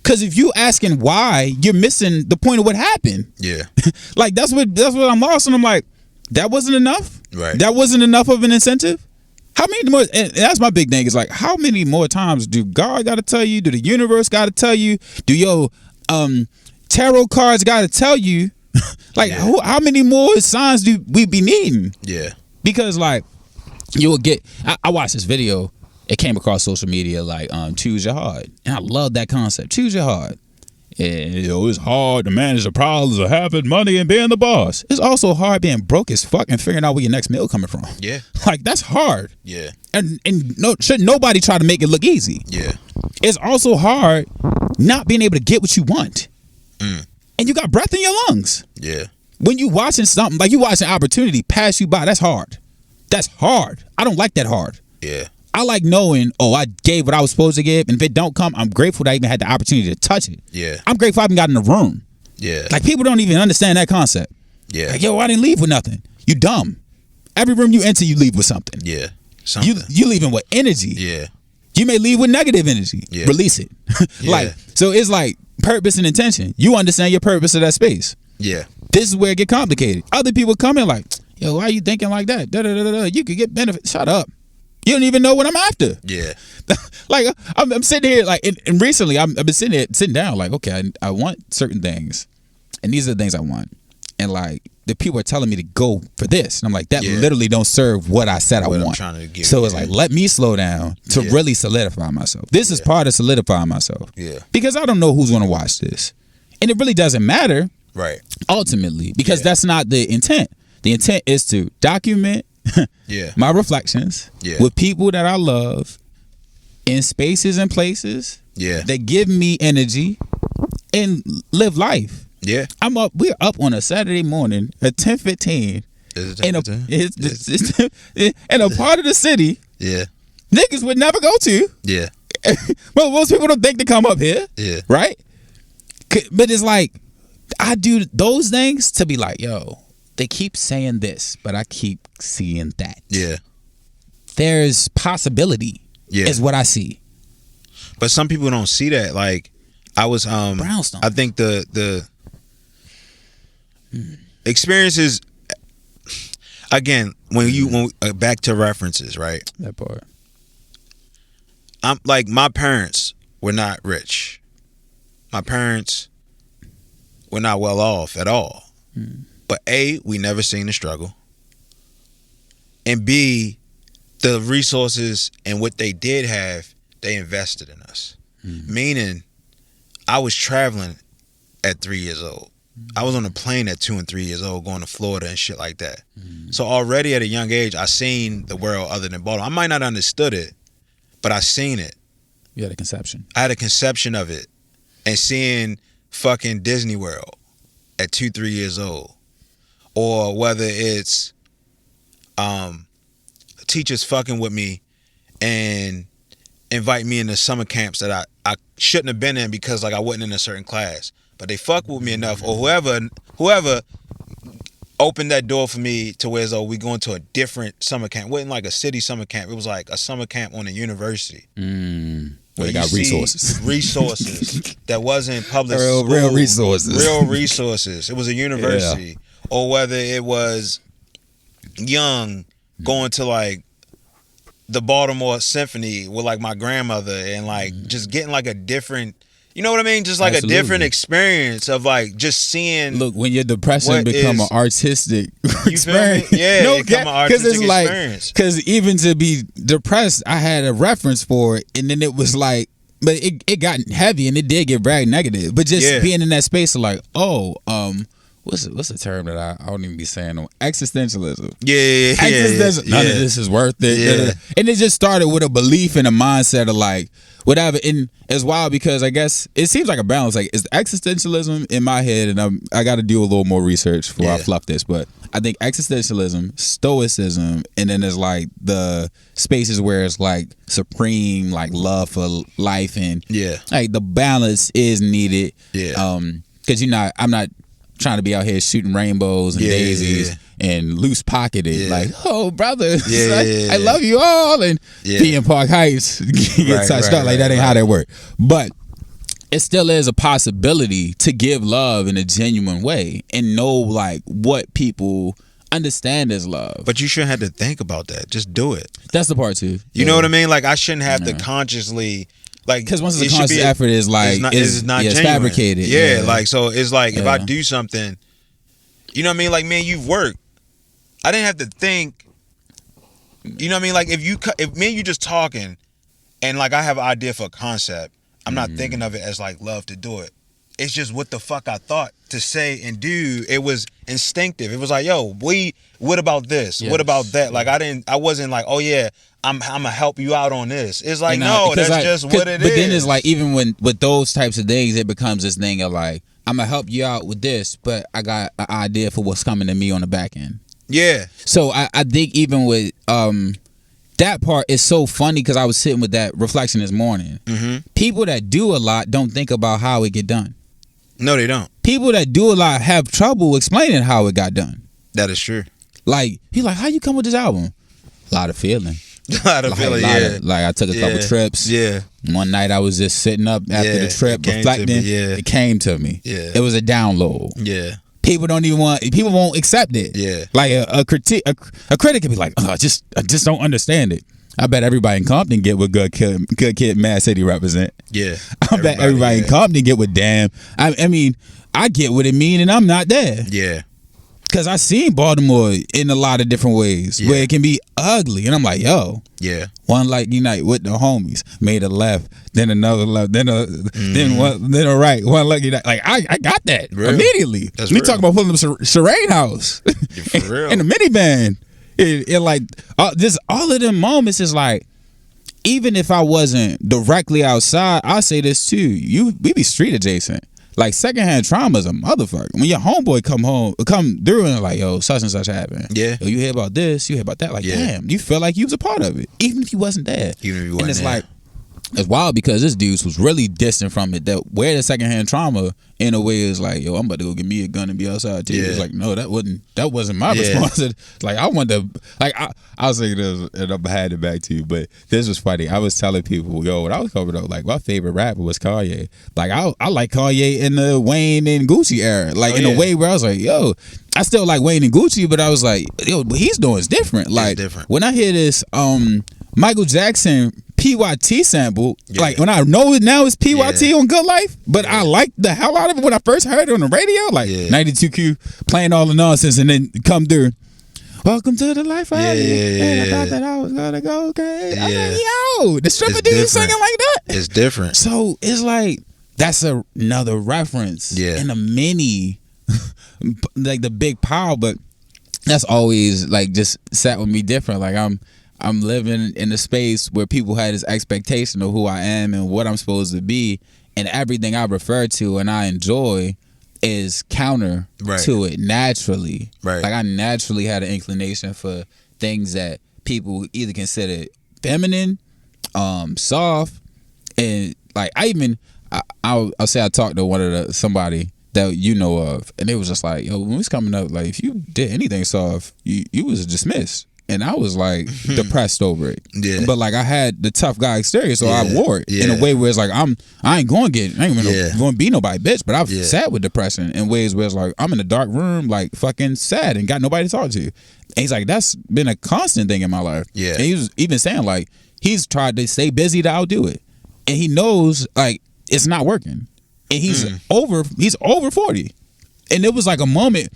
Because if you asking why, you're missing the point of what happened. Yeah. Like that's what I'm lost, and I'm like, that wasn't enough. Right. That wasn't enough of an incentive. How many more? And that's my big thing. Is like, how many more times do God got to tell you? Do the universe got to tell you? Do your tarot cards got to tell you? Like, how many more signs do we be needing? Yeah. Because like, you'll get. I watched this video. It came across social media like choose your heart, and I love that concept. Choose your heart. And it's hard to manage the problems of having money and being the boss. It's also hard being broke as fuck and figuring out where your next meal coming from. Yeah. Like, that's hard. Yeah. And should nobody try to make it look easy. Yeah. It's also hard not being able to get what you want. And you got breath in your lungs. Yeah. When you watching something, like you watching opportunity pass you by, that's hard. That's hard. I don't like that hard. Yeah. I like knowing, I gave what I was supposed to give, and if it don't come, I'm grateful that I even had the opportunity to touch it. Yeah. I'm grateful I even got in the room. Yeah. Like, people don't even understand that concept. Yeah. Like, I didn't leave with nothing. You dumb. Every room you enter, you leave with something. Yeah. Something. You leaving with energy. Yeah. You may leave with negative energy. Yeah. Release it. Like, so it's like purpose and intention. You understand your purpose of that space. Yeah. This is where it get complicated. Other people come in like, yo, why are you thinking like that? You could get benefit. Shut up. You don't even know what I'm after. Yeah. Like, I'm sitting here, like, and recently I've been sitting down, like, okay, I want certain things, and these are the things I want. And, like, the people are telling me to go for this. And I'm like, that literally don't serve what I said I want. So it's like, let me slow down to really solidify myself. This is part of solidifying myself. Yeah. Because I don't know who's going to watch this. And it really doesn't matter. Right. Ultimately, because that's not the intent. The intent is to document my reflections with people that I love in spaces and places that give me energy and live life. Yeah. We're up on a Saturday morning at 10:15 in a part of the city niggas would never go to. Yeah. Well, most people don't think to come up here. Yeah. Right? But it's like, I do those things to be like, yo, they keep saying this, but I keep seeing that. Yeah. There's possibility is what I see. But some people don't see that. Like, I was Brownstone. I think the experiences, again, when back to references, right? That part. I'm like, my parents were not rich. My parents were not well off at all. But A, we never seen the struggle. And B, the resources and what they did have, they invested in us. Meaning, I was traveling at 3 years old. I was on a plane at 2 and 3 years old going to Florida and shit like that. So already at a young age, I seen the world other than Baltimore. I might not understood it, but I seen it. You had a conception. I had a conception of it. And seeing fucking Disney World. at 2-3 years old, or whether it's teachers fucking with me and invite me into summer camps that I shouldn't have been in because like I wasn't in a certain class, but they fuck with me enough, or whoever opened that door for me to where we going to a different summer camp. It wasn't like a city summer camp. It was like a summer camp on a university. Where they got resources. Resources that wasn't public real, school. real resources. Real resources. It was a university. Yeah. Or whether it was young going to like the Baltimore Symphony with like my grandmother and like just getting like a different, you know what I mean? Just like Absolutely. A different experience of like just seeing. Look, when your depression become an artistic experience. Yeah, no, it become an artistic experience. Because even to be depressed, I had a reference for it, and then it was like, but it got heavy and it did get very negative. But just being in that space of like, what's the term that I don't even be saying? Existentialism. Yeah. None of this is worth it. Yeah. And it just started with a belief and a mindset of like, whatever. And it's wild because I guess it seems like a balance. Like, it's existentialism in my head, and I got to do a little more research before I fluff this. But I think existentialism, stoicism, and then there's like the spaces where it's like supreme, like love for life, and like the balance is needed. Yeah. Because I'm not trying to be out here shooting rainbows and daisies and loose pocketed like, oh brother, I love you all, and be in Park Heights get touched up like that ain't how that work. But it still is a possibility to give love in a genuine way and know like what people understand as love. But you shouldn't have to think about that. Just do it. That's the part too. You know what I mean? Like I shouldn't have to consciously. Like, because once it's a conscious effort, is like it's not genuine. Fabricated. Yeah, like so it's like if I do something, you know what I mean? Like, man, you've worked. I didn't have to think. You know what I mean? Like if me and you just talking, and like I have an idea for a concept, I'm not thinking of it as like love to do it. It's just what the fuck I thought to say and do. It was instinctive. It was like, yo, what about this? Yes. What about that? Like I wasn't like, oh yeah, I'm gonna help you out on this. It's like, no, that's just what it is. But then it's like, even with those types of things, it becomes this thing of like, I'm gonna help you out with this, but I got an idea for what's coming to me on the back end. Yeah. So I think even with that part is so funny because I was sitting with that reflection this morning. People that do a lot don't think about how it get done. No, they don't. People that do a lot have trouble explaining how it got done. That is true. Like, he's like, how you come with this album? A lot of feeling. A lot of feeling, like I took a couple trips. Yeah. One night I was just sitting up after the trip, reflecting. It came to me. Yeah. It was a download. Yeah. People won't accept it. Yeah. Like a critic could be like, I just don't understand it. I bet everybody in Compton get what Good Kid, Mad City represent. Yeah. I bet everybody in Compton get what damn. I mean, I get what it mean, and I'm not there. Yeah. Because I seen Baltimore in a lot of different ways where it can be ugly. And I'm like, yo. Yeah. One like unite with the homies. Made a left, then another left, then a right. One like unite. Like, I got that immediately. That's we talk about pulling up Sherane House. For real. In the minivan. It like just all of them moments is like, even if I wasn't directly outside, I say this too. We be street adjacent. Like secondhand trauma is a motherfucker. When your homeboy come through and like, yo, such and such happened. Yeah. Yo, you hear about this, you hear about that. Like, damn, you feel like you was a part of it, even if you wasn't there. Even if you wasn't there. And it's like, it's wild because this dude was really distant from it. That where the secondhand trauma in a way is like, yo, I'm about to go get me a gun and be outside too. It's like, no, that wasn't my response. Like I wanted to, like I was thinking this, and I had it back to you, but this was funny. I was telling people, yo, when I was coming up, like my favorite rapper was Kanye. Like I like Kanye in the Wayne and Gucci era, like in a way where I was like, yo, I still like Wayne and Gucci, but I was like, yo, what he's doing is different. Like different. When I hear this Michael Jackson PYT sample, like when I know it now it's PYT on Good Life, but I liked the hell out of it when I first heard it on the radio, like 92Q playing all the nonsense and then come through, welcome to the life I live, and I thought that I was gonna go crazy. I'm like, yo, the stripper dude singing like that. It's different. So it's like, that's another reference in a mini, like the big power, but that's always like just sat with me different. Like I'm living in a space where people had this expectation of who I am and what I'm supposed to be, and everything I refer to and I enjoy is counter to it naturally. Right. Like I naturally had an inclination for things that people either consider feminine, soft, and like I'll say I talked to somebody that you know of, and they was just like, yo, when we was coming up, like if you did anything soft, you was dismissed. And I was like depressed over it. Yeah. But like I had the tough guy exterior, so I wore it in a way where it's like I ain't going to be nobody bitch, but I've sat with depression in ways where it's like I'm in a dark room, like fucking sad and got nobody to talk to. And he's like, that's been a constant thing in my life. Yeah. And he was even saying like he's tried to stay busy to outdo it. And he knows like it's not working. And he's over 40. And it was like a moment.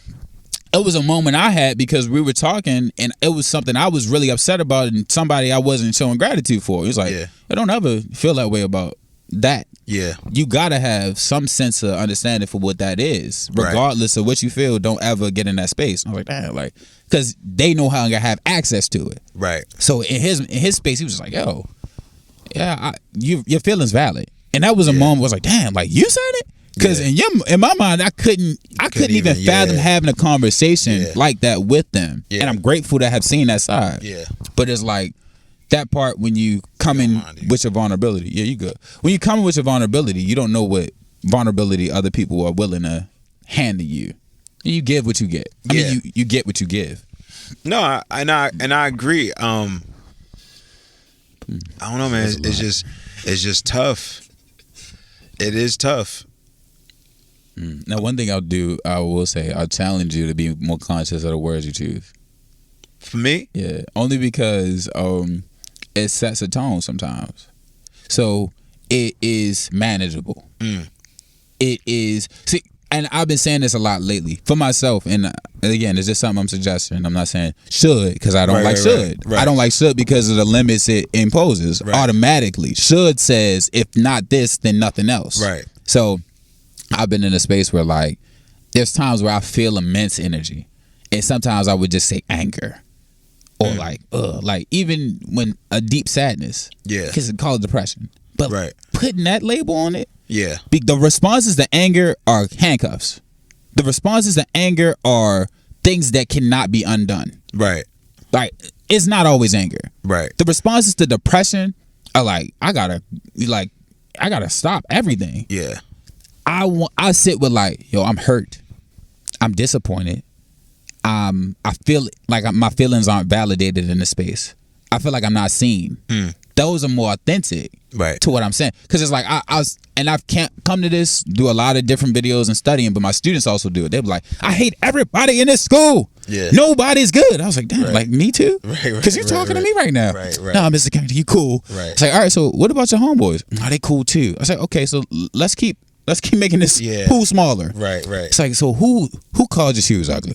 It was a moment I had because we were talking and it was something I was really upset about and somebody I wasn't showing gratitude for. He was like, I don't ever feel that way about that. Yeah. You gotta have some sense of understanding for what that is. Regardless of what you feel, don't ever get in that space. I was like, damn, like, because they know how to have access to it. Right. So in his space, he was just like, yo, yeah, your feelings valid. And that was a moment where I was like, damn, like you said it? Because in my mind, I couldn't even fathom having a conversation like that with them. Yeah. And I'm grateful to have seen that side. Yeah. But it's like that part when you come in with your vulnerability. Yeah, you good. When you come in with your vulnerability, you don't know what vulnerability other people are willing to hand to you. You give what you get. I mean, you get what you give. No, and I agree. I don't know, man. It's just tough. It is tough. Now, one thing I will say, I'll challenge you to be more conscious of the words you choose. For me? Yeah, only because it sets a tone sometimes. So it is manageable. It is, see, and I've been saying this a lot lately for myself, and again, it's just something I'm suggesting. I'm not saying should, because I don't like should. Right. I don't like should because of the limits it imposes automatically. Should says, if not this, then nothing else. Right. So I've been in a space where like there's times where I feel immense energy, and sometimes I would just say anger or like even when a deep sadness, because it's called depression, but putting that label on it, the responses to anger are handcuffs. The responses to anger are things that cannot be undone. Right. Like it's not always anger. Right. The responses to depression are like I gotta stop everything. Yeah. I sit with like, yo, I'm hurt, I'm disappointed, I feel like my feelings aren't validated in the space. I feel like I'm not seen. Those are more authentic to what I'm saying, because it's like I've can't come to this, do a lot of different videos and studying, but my students also do it. They be like, I hate everybody in this school. Yeah, nobody's good. I was like, damn, like me too. Because you're talking to me right now. No, Mr. Kennedy, you cool. It's like, all right, so what about your homeboys? Are they cool too? I was like, okay, so let's keep making this pool smaller. Right. It's like, so who called your shoes ugly?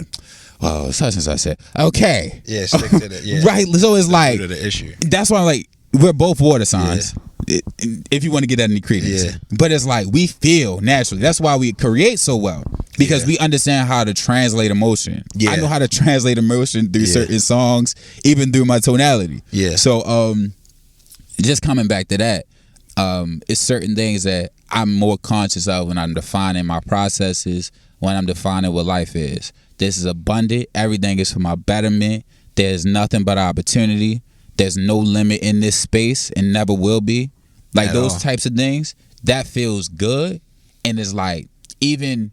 Oh, such and such said. Okay. Yeah, stick to that. Yeah. Right. So it's like the issue. That's why I'm like, we're both water signs. Yeah. If you want to get that any credence. Yeah. But it's like we feel naturally. That's why we create so well. Because we understand how to translate emotion. Yeah. I know how to translate emotion through certain songs, even through my tonality. Yeah. So just coming back to that, it's certain things that I'm more conscious of when I'm defining my processes, when I'm defining what life is. This is abundant. Everything is for my betterment. There's nothing but opportunity. There's no limit in this space and never will be. Like those types of things, that feels good. And it's like, even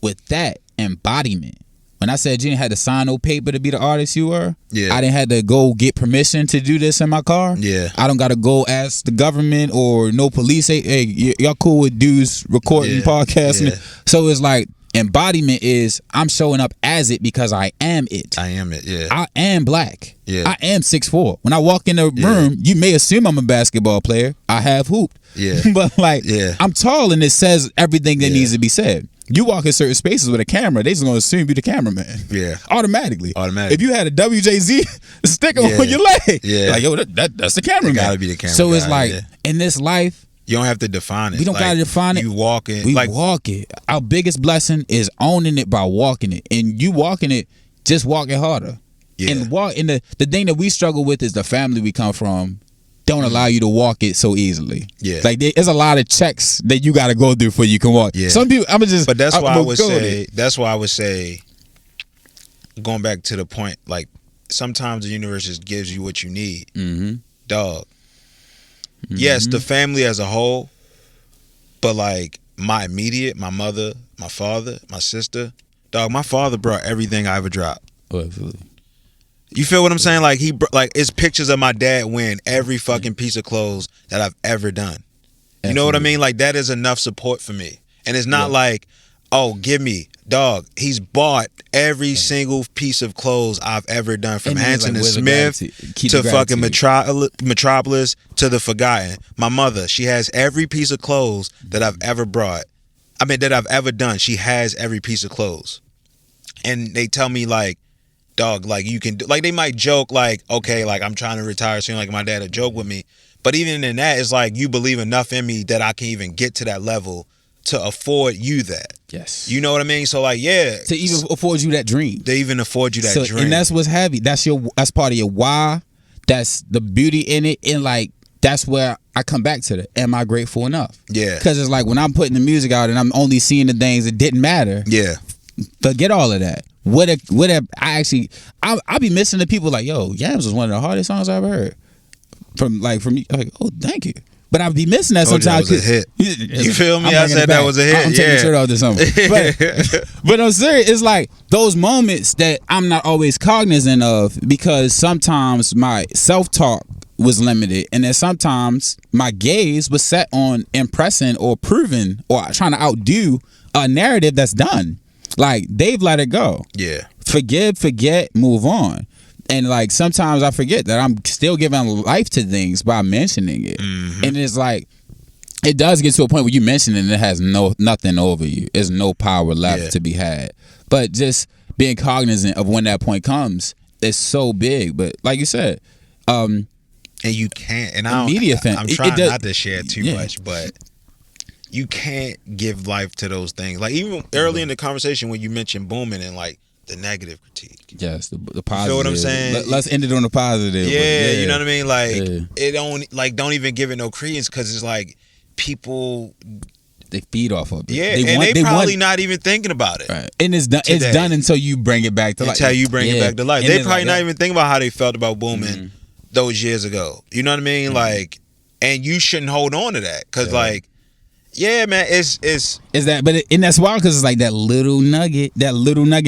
with that embodiment, when I said you didn't have to sign no paper to be the artist you were, I didn't have to go get permission to do this in my car. Yeah, I don't got to go ask the government or no police. Hey, y'all cool with dudes recording podcasts? Yeah. So it's like, embodiment is I'm showing up as it because I am it. I am it, yeah. I am black. Yeah. I am 6'4". When I walk in the room, you may assume I'm a basketball player. I have hooped. Yeah. But like, I'm tall and it says everything that needs to be said. You walk in certain spaces with a camera, they just gonna assume you're the cameraman. Yeah. Automatically. If you had a WJZ sticker on your leg, like, yo, that's the cameraman. Gotta be the cameraman. So it's like, in this life, you don't have to define it. We don't gotta define it. You walk it. We walk it. Our biggest blessing is owning it by walking it. And you walking it, just walking harder. Yeah. And the thing that we struggle with is the family we come from don't allow you to walk it so easily. Yeah. Like there's a lot of checks that you got to go through before you can walk. Yeah. Some people, But that's why I would say, going back to the point, like sometimes the universe just gives you what you need. Dog. Yes, the family as a whole, but like my immediate, my mother, my father, my sister, dog, my father brought everything I ever dropped. Oh, absolutely. You feel what I'm saying? Like it's pictures of my dad wearing every fucking piece of clothes that I've ever done. You know what I mean? Like that is enough support for me. And it's not like, oh, give me, dog. He's bought every single piece of clothes I've ever done, from Hanson and Smith to fucking Metropolis to The Forgotten. My mother, she has every piece of clothes that I've ever brought. I mean, that I've ever done. She has every piece of clothes. And they tell me like, dog, like you can do, like they might joke like, okay, like I'm trying to retire soon, like my dad would joke with me. But even in that, it's like you believe enough in me that I can even get to that level to afford you that. Yes. You know what I mean? So like, yeah. To even afford you that dream. They even afford you that dream. And that's what's heavy. That's part of your why. That's the beauty in it. And like, that's where I come back to am I grateful enough? Yeah. Because it's like when I'm putting the music out and I'm only seeing the things that didn't matter. Yeah. Forget all of that. What if I be missing the people like, yo, Yams was one of the hardest songs I ever heard. From like oh, thank you. But I'd be missing that sometimes. That was a hit. You feel me? I said that was a hit. I'm taking the shirt off this summer. But I'm serious. It's like those moments that I'm not always cognizant of, because sometimes my self-talk was limited, and then sometimes my gaze was set on impressing or proving or trying to outdo a narrative that's done. Like they've let it go. Yeah. Forgive, forget, move on. And like sometimes I forget that I'm still giving life to things by mentioning it. And it's like it does get to a point where you mention it and it has nothing over you. There's no power left to be had. But just being cognizant of when that point comes is so big. But like you said, and you can't. And I'm trying not to share too much, but you can't give life to those things. Like even early in the conversation when you mentioned booming and like the negative critique. Yes, the positive. You feel what I'm saying? Let's end it on the positive. Yeah, you know what I mean? Like it don't even give it no credence, because it's like people, they feed off of it. Yeah, they probably not even thinking about it. Right. And it's done. It's done until you bring it back to life. Until you bring it back to life. They probably not even thinking about how they felt about booming those years ago. You know what I mean? Like, and you shouldn't hold on to that, because like, yeah, man, it's that, but and that's wild, because it's like that little nugget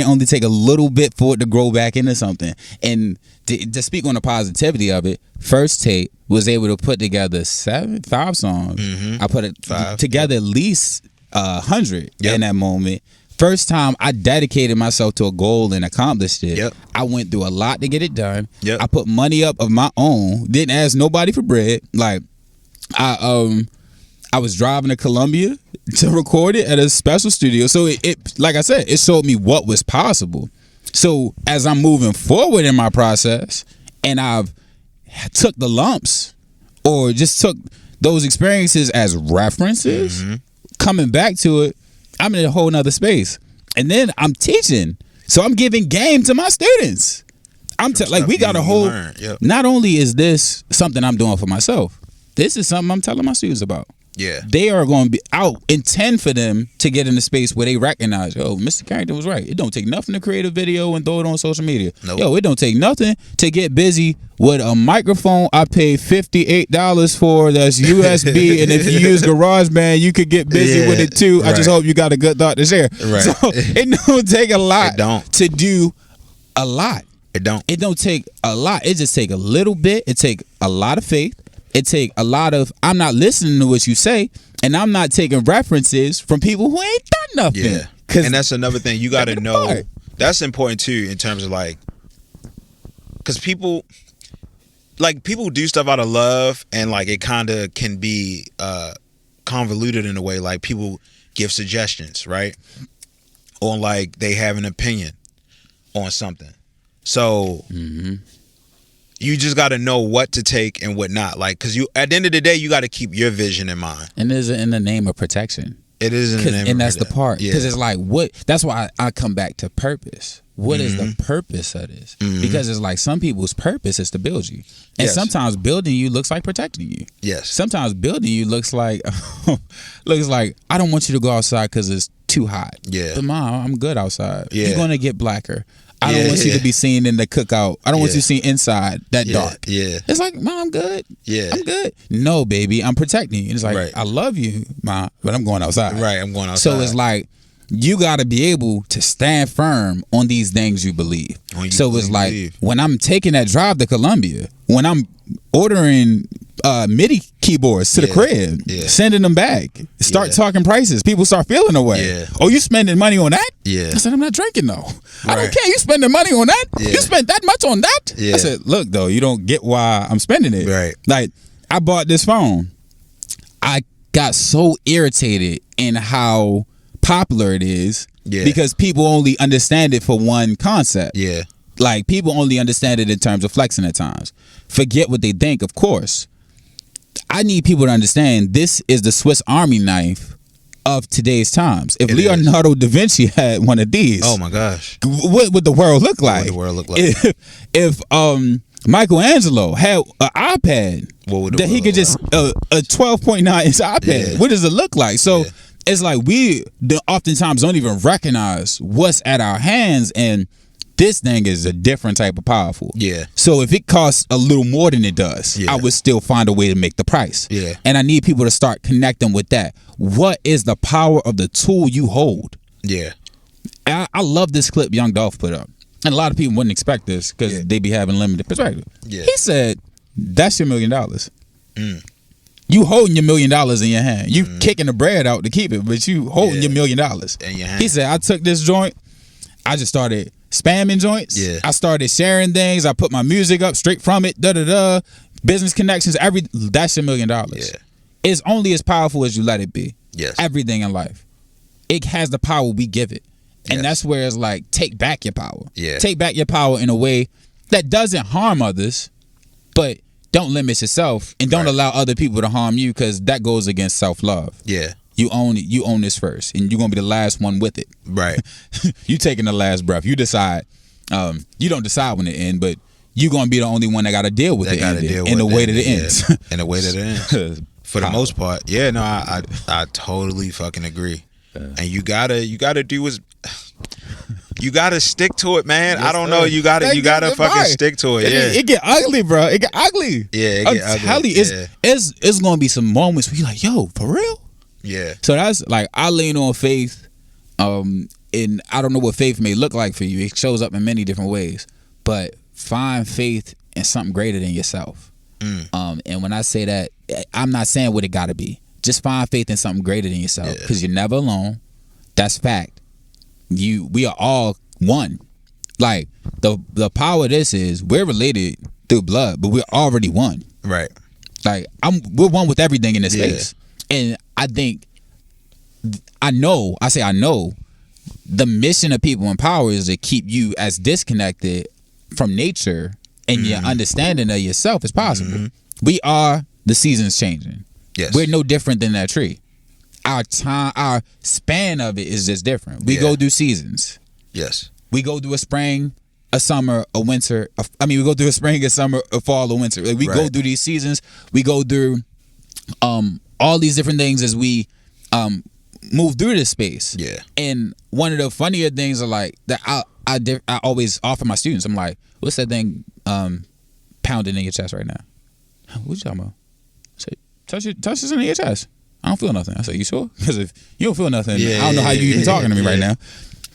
only take a little bit for it to grow back into something. And to speak on the positivity of it, First Tape was able to put together 5 songs. I put it together at least 100 in that moment. First time I dedicated myself to a goal and accomplished it. I went through a lot to get it done. I put money up of my own. Didn't ask nobody for bread. Like I was driving to Columbia to record it at a special studio. So it like I said, it showed me what was possible. So as I'm moving forward in my process, and I've took the lumps or just took those experiences as references, coming back to it, I'm in a whole nother space. And then I'm teaching. So I'm giving game to my students. Like we got a whole, not only is this something I'm doing for myself, this is something I'm telling my students about. Yeah. They are going to be out intend for them to get in the space where they recognize, yo, Mr. Carrington was right. It don't take nothing to create a video and throw it on social media. Nope. Yo, it don't take nothing to get busy with a microphone I paid $58 for that's USB, and if you use GarageBand, you could get busy with it too. I just hope you got a good thought to share. Right. So it don't take a lot to do a lot. It don't take a lot. It just take a little bit. It take a lot of faith. It take a lot of, I'm not listening to what you say, and I'm not taking references from people who ain't done nothing. Yeah. And that's another thing you got to know. That's important too, in terms of like, because people do stuff out of love, and like it kind of can be convoluted in a way. Like people give suggestions, right? Or like they have an opinion on something. So you just got to know what to take and what not. Like, because you, at the end of the day, you got to keep your vision in mind. And is it in the name of protection? It is in the name and of that's the freedom. part. Yeah. Because it's like, what? That's why I come back to purpose. What is the purpose of this? Because it's like some people's purpose is to build you, and sometimes building you looks like protecting you. Yes. Sometimes building you looks like I don't want you to go outside because it's too hot. Yeah. But Mom, I'm good outside. Yeah. You're gonna get blacker. I don't want you to be seen in the cookout. I don't want you to see inside that dark. Yeah. It's like, Mom, I'm good. Yeah. I'm good. No, baby, I'm protecting you. And it's like, I love you, Mom, but I'm going outside. Right, I'm going outside. So it's like, you got to be able to stand firm on these things you believe. So it's like, when I'm taking that drive to Columbia, when I'm ordering MIDI keyboards to the crib, sending them back, start talking prices, people start feeling away. Yeah. Oh, you spending money on that? Yeah. I said, I'm not drinking though. I don't care. You spending money on that? Yeah. You spent that much on that? Yeah. I said, look though, you don't get why I'm spending it. Right. Like, I bought this phone. I got so irritated in how popular it is because people only understand it for one concept. Yeah. Like, people only understand it in terms of flexing at times. Forget what they think, of course. I need people to understand this is the Swiss Army knife of today's times. If Leonardo da Vinci had one of these, oh my gosh, what would the world look like? What would the world look like? If Michelangelo had an iPad that he could just a 12.9 inch iPad, what does it look like? So it's like we oftentimes don't even recognize what's at our hands, and this thing is a different type of powerful. Yeah. So if it costs a little more than it does, I would still find a way to make the price. Yeah. And I need people to start connecting with that. What is the power of the tool you hold? Yeah. I love this clip Young Dolph put up. And a lot of people wouldn't expect this because they be having limited perspective. Yeah. He said, that's your $1 million. You holding your $1 million in your hand. You kicking the bread out to keep it, but you holding your $1 million in your hand. He said, I took this joint, I just started spamming joints. Yeah. I started sharing things. I put my music up straight from it. Business connections. That's your $1 million. Yeah. It's only as powerful as you let it be. Yes. Everything in life, it has the power we give it, and that's where it's like, take back your power. Yeah. Take back your power in a way that doesn't harm others, but don't limit yourself, and don't allow other people to harm you, because that goes against self-love. Yeah. You own it. You own this first, and you're gonna be the last one with it. Right. You taking the last breath. You decide. You don't decide when it ends, but you're gonna be the only one that got to deal with it in the way that it ends. In the way that it ends. For the most part, yeah. No, I totally fucking agree. And you gotta do what's. You gotta stick to it, man. Yes, I don't know. You gotta fucking stick to it. Yeah. It get ugly, bro. It get ugly. Yeah. It get ugly. It's gonna be some moments where you're like, yo, for real. Yeah. So that's like, I lean on faith, and I don't know what faith may look like for you. It shows up in many different ways, but find faith in something greater than yourself. And when I say that, I'm not saying what it got to be. Just find faith in something greater than yourself, because you're never alone. That's fact. We are all one. Like, the power of this is, we're related through blood, but we're already one. Right. Like, we're one with everything in this space. And I think, I know the mission of people in power is to keep you as disconnected from nature and your understanding of yourself as possible. We are the seasons changing. Yes. We're no different than that tree. Our time, our span of it is just different. We go through seasons. Yes. We go through a spring, a summer, a winter. We go through a spring, a summer, a fall, a winter. Like, we go through these seasons. We go through all these different things as we move through this space. Yeah. And one of the funnier things are like that I always offer my students. I'm like, what's that thing pounding in your chest right now? What you talking about? I say, touch this in your chest. I don't feel nothing. I say, you sure? Because if you don't feel nothing, I don't know how you even talking to me right now.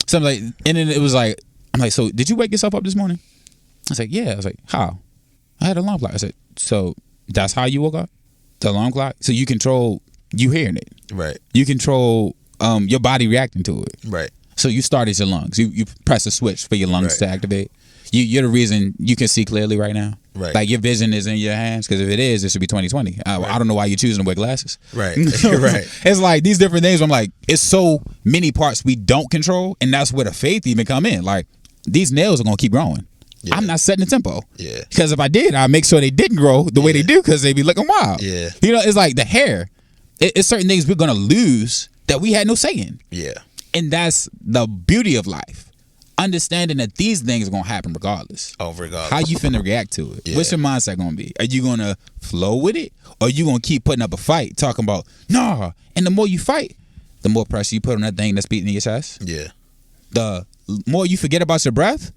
So I'm like, and then it was like, I'm like, so did you wake yourself up this morning? I was like, yeah. I was like, how? I had an alarm clock. I said, so that's how you woke up? The alarm clock? So you control you hearing it. Right. You control your body reacting to it. Right. So you started your lungs. You press a switch for your lungs to activate. You're the reason you can see clearly right now. Right. Like, your vision is in your hands, because if it is, it should be 20/20. I don't know why you're choosing to wear glasses. Right. Right. It's like these different things where I'm like, it's so many parts we don't control, and that's where the faith even come in. Like, these nails are gonna keep growing. Yeah. I'm not setting the tempo. Yeah. Because if I did, I'd make sure they didn't grow the way they do, because they be looking wild. Yeah. You know, it's like the hair. It's certain things we're gonna lose that we had no say in. Yeah. And that's the beauty of life. Understanding that these things are going to happen regardless. Oh, regardless. How you finna react to it? Yeah. What's your mindset going to be? Are you going to flow with it? Or are you going to keep putting up a fight, talking about, nah. And the more you fight, the more pressure you put on that thing that's beating in your chest. Yeah. The more you forget about your breath,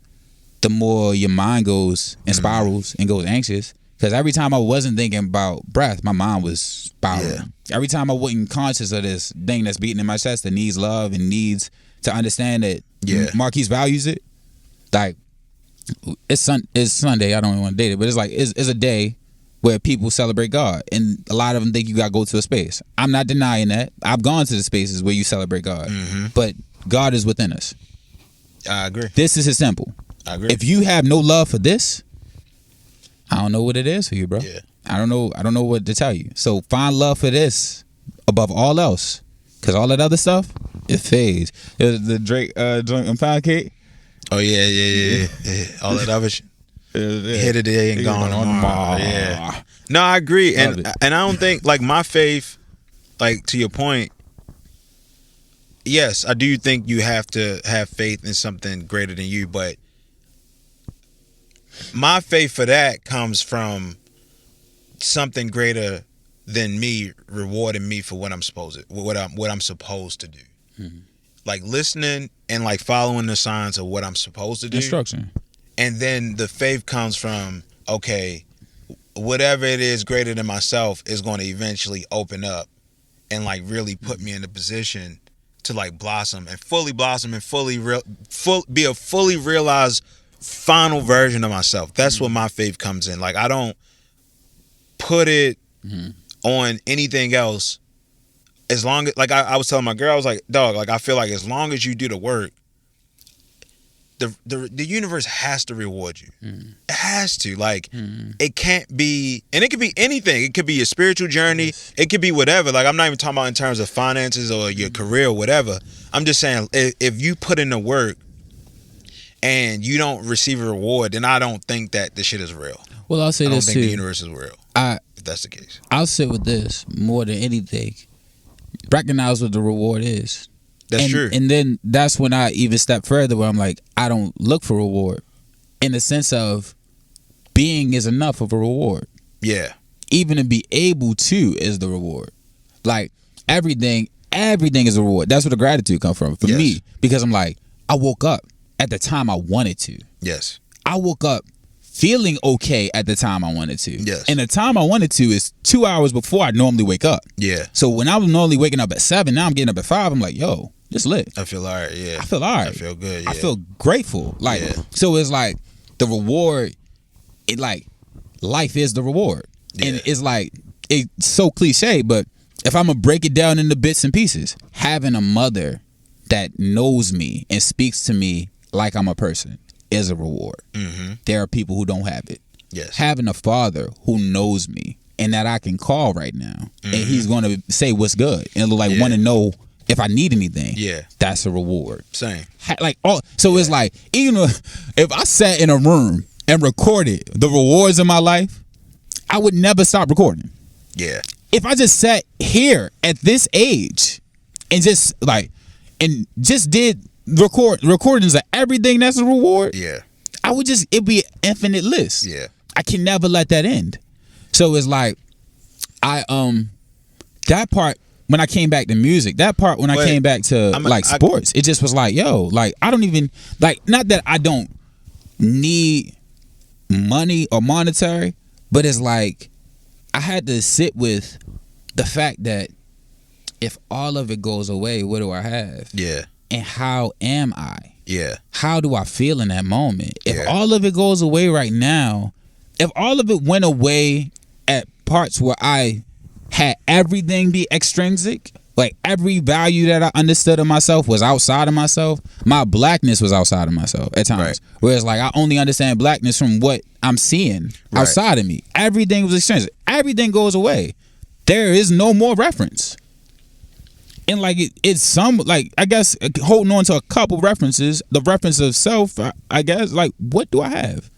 the more your mind goes and spirals and goes anxious. Because every time I wasn't thinking about breath, my mind was spiraling. Yeah. Every time I wasn't conscious of this thing that's beating in my chest that needs love and needs to understand that Marquis values it. Like, it's Sunday. I don't even want to date it, but it's like it's a day where people celebrate God, and a lot of them think you got to go to a space. I'm not denying that. I've gone to the spaces where you celebrate God, but God is within us. I agree. This is as simple. I agree. If you have no love for this, I don't know what it is for you, bro. Yeah. I don't know what to tell you. So find love for this above all else, because all that other stuff, it fades. The Drake joint and pound cake. Oh yeah. All that other shit. Hit it today and gone tomorrow. Yeah. No, I agree, and I don't think, like, my faith, like, to your point. Yes, I do think you have to have faith in something greater than you, but my faith for that comes from something greater than me rewarding me for what I'm supposed to do. Mm-hmm. Like listening and like following the signs of what I'm supposed to do. Instruction. And then the faith comes from, okay, whatever it is greater than myself is going to eventually open up and like really put me in a position to like blossom and be a fully realized final version of myself. That's what my faith comes in. Like, I don't put it on anything else. As long as, like, I was telling my girl, I was like, dog, like, I feel like as long as you do the work, the universe has to reward you. It has to. Like, it can't be, and it could be anything. It could be your spiritual journey. Yes. It could be whatever. Like, I'm not even talking about in terms of finances or your career or whatever. I'm just saying, if you put in the work and you don't receive a reward, then I don't think that the shit is real. Well, I'll say this too. I don't think the universe is real. If that's the case. I'll sit with this more than anything. Recognize what the reward is. That's true. And then that's when I even step further where I'm like, I don't look for reward. In the sense of being is enough of a reward. Yeah. Even to be able to is the reward. Like, everything is a reward. That's where the gratitude comes from for me. Because I'm like, I woke up at the time I wanted to. Yes. I woke up feeling okay at the time I wanted to. Yes. And the time I wanted to is 2 hours before I normally wake up. Yeah. So when I was normally waking up at 7, now I'm getting up at 5. I'm like, yo, this lit. I feel all right. Yeah. I feel all right. I feel good. Yeah. I feel grateful. Like, so it's like the reward, it like life is the reward. Yeah. And it's like, it's so cliche, but if I'm going to break it down into bits and pieces, having a mother that knows me and speaks to me like I'm a person is a reward. There are people who don't have it. Yes. Having a father who knows me and that I can call right now and he's going to say what's good and like want to know if I need anything. Yeah. That's a reward. Same. Like, so it's like, even if I sat in a room and recorded the rewards of my life, I would never stop recording. Yeah. If I just sat here at this age and just did recordings of everything that's a reward, it'd be an infinite list. Yeah. I can never let that end. So it's like, that part when I came back to music, that part when I came back to sports, it just was like, yo, like, I don't even, like, not that I don't need money or monetary, but it's like I had to sit with the fact that if all of it goes away, what do I have? Yeah. And how am I? Yeah. How do I feel in that moment? If all of it goes away right now, if all of it went away at parts where I had everything be extrinsic, like every value that I understood of myself was outside of myself, my blackness was outside of myself at times. Right. Whereas like I only understand blackness from what I'm seeing outside of me. Everything was extrinsic. Everything goes away. There is no more reference. And like it's some, like, I guess holding on to a couple references, the reference of self, I guess, like, what do I have?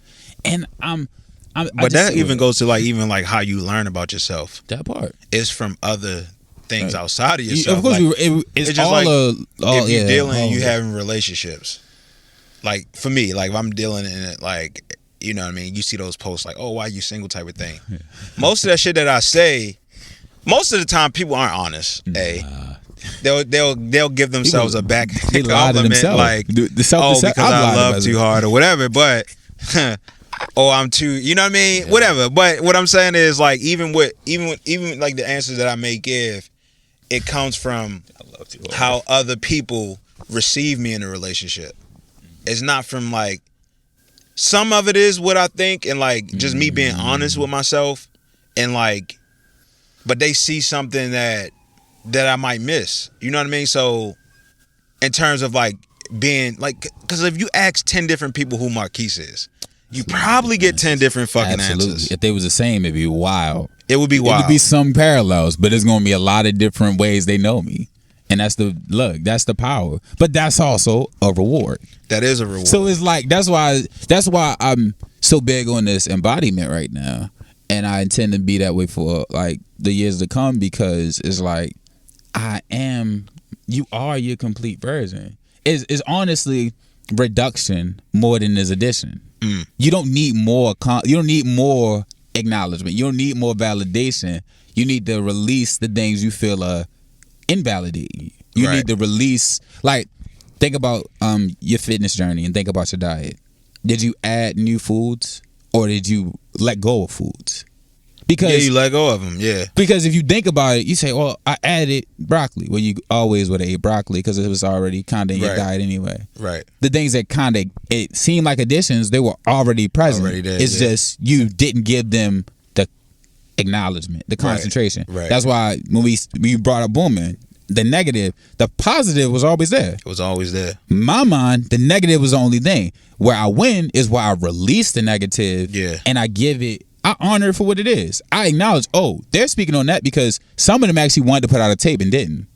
And but that even goes to like even like how you learn about yourself. That part is from other things outside of yourself. Of course, like, it's just all like if you're dealing and you having relationships. Like for me, like if I'm dealing in it, like you know what I mean. You see those posts like, "Oh, why you single?" type of thing. Most of that shit that I say, most of the time, people aren't honest. They'll give themselves a back compliment, like, because I love too hard or whatever. But or I'm too, you know what I mean? Whatever. But what I'm saying is like even like the answers that I may give, it comes from how other people receive me in a relationship. It's not from like, some of it is what I think and like just me being honest with myself and like, but they see something that I might miss. You know what I mean? So in terms of like being like, because if you ask 10 different people who Marquis is, you probably get 10 different fucking answers. If they was the same, it'd be wild. It would be wild. It would be some parallels, but there's going to be a lot of different ways they know me. And that's the power. But that's also a reward. That is a reward. So it's like, that's why I'm so big on this embodiment right now. And I intend to be that way for like the years to come, because it's like, you are your complete version. It's honestly reduction more than is addition. You don't need more acknowledgement. You don't need more validation. You need to release the things you feel are invalidating. You need to release, like, think about your fitness journey and think about your diet. Did you add new foods or did you let go of foods? Because you let go of them, Because if you think about it, you say, "Well, I added broccoli." Well, you always would have ate broccoli because it was already kind of in your diet anyway. Right. The things that kind of it seemed like additions, they were already present. It's just you didn't give them the acknowledgement, the concentration. Right. That's why when we brought up booming, the negative, the positive was always there. It was always there. In my mind, the negative was the only thing. Where I win is where I release the negative, and I give it. I honor it for what it is. I acknowledge, they're speaking on that because some of them actually wanted to put out a tape and didn't.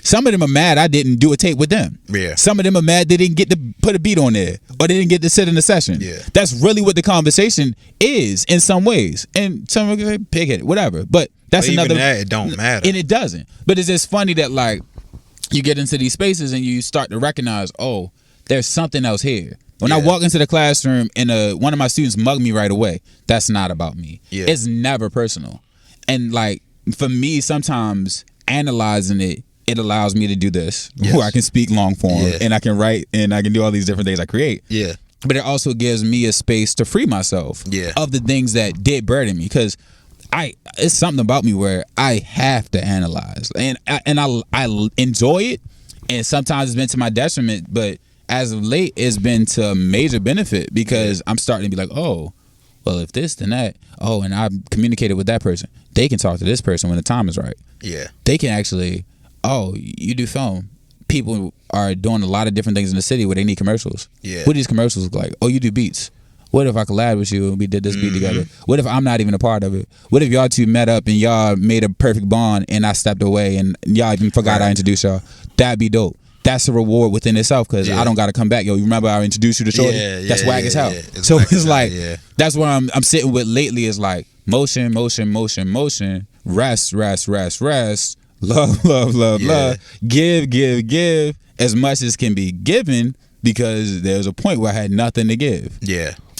Some of them are mad I didn't do a tape with them. Some of them are mad they didn't get to put a beat on there or they didn't get to sit in the session. That's really what the conversation is in some ways. And some of them say, pig-headed, whatever. But that's even another. That, it don't matter. And it doesn't. But it's just funny that like you get into these spaces and you start to recognize, there's something else here. When I walk into the classroom and one of my students mug me right away, that's not about me. It's never personal. And like for me, sometimes analyzing it allows me to do this, where I can speak long form and I can write and I can do all these different things I create. But it also gives me a space to free myself of the things that did burden me, because it's something about me where I have to analyze and I enjoy it, and sometimes it's been to my detriment, but as of late, it's been to a major benefit because I'm starting to be like, well, if this, then that. And I've communicated with that person. They can talk to this person when the time is right. They can actually, you do film. People are doing a lot of different things in the city where they need commercials. What do these commercials look like? You do beats. What if I collabed with you and we did this beat together? What if I'm not even a part of it? What if y'all two met up and y'all made a perfect bond and I stepped away and y'all even forgot I introduced y'all? That'd be dope. That's a reward within itself, because I don't got to come back. You remember I introduced you to Shorty? That's whack as hell. So it's like, that's what I'm sitting with lately is like motion, motion, motion, motion, rest, rest, rest, rest, love, love, love, love, give, give, give as much as can be given, because there's a point where I had nothing to give.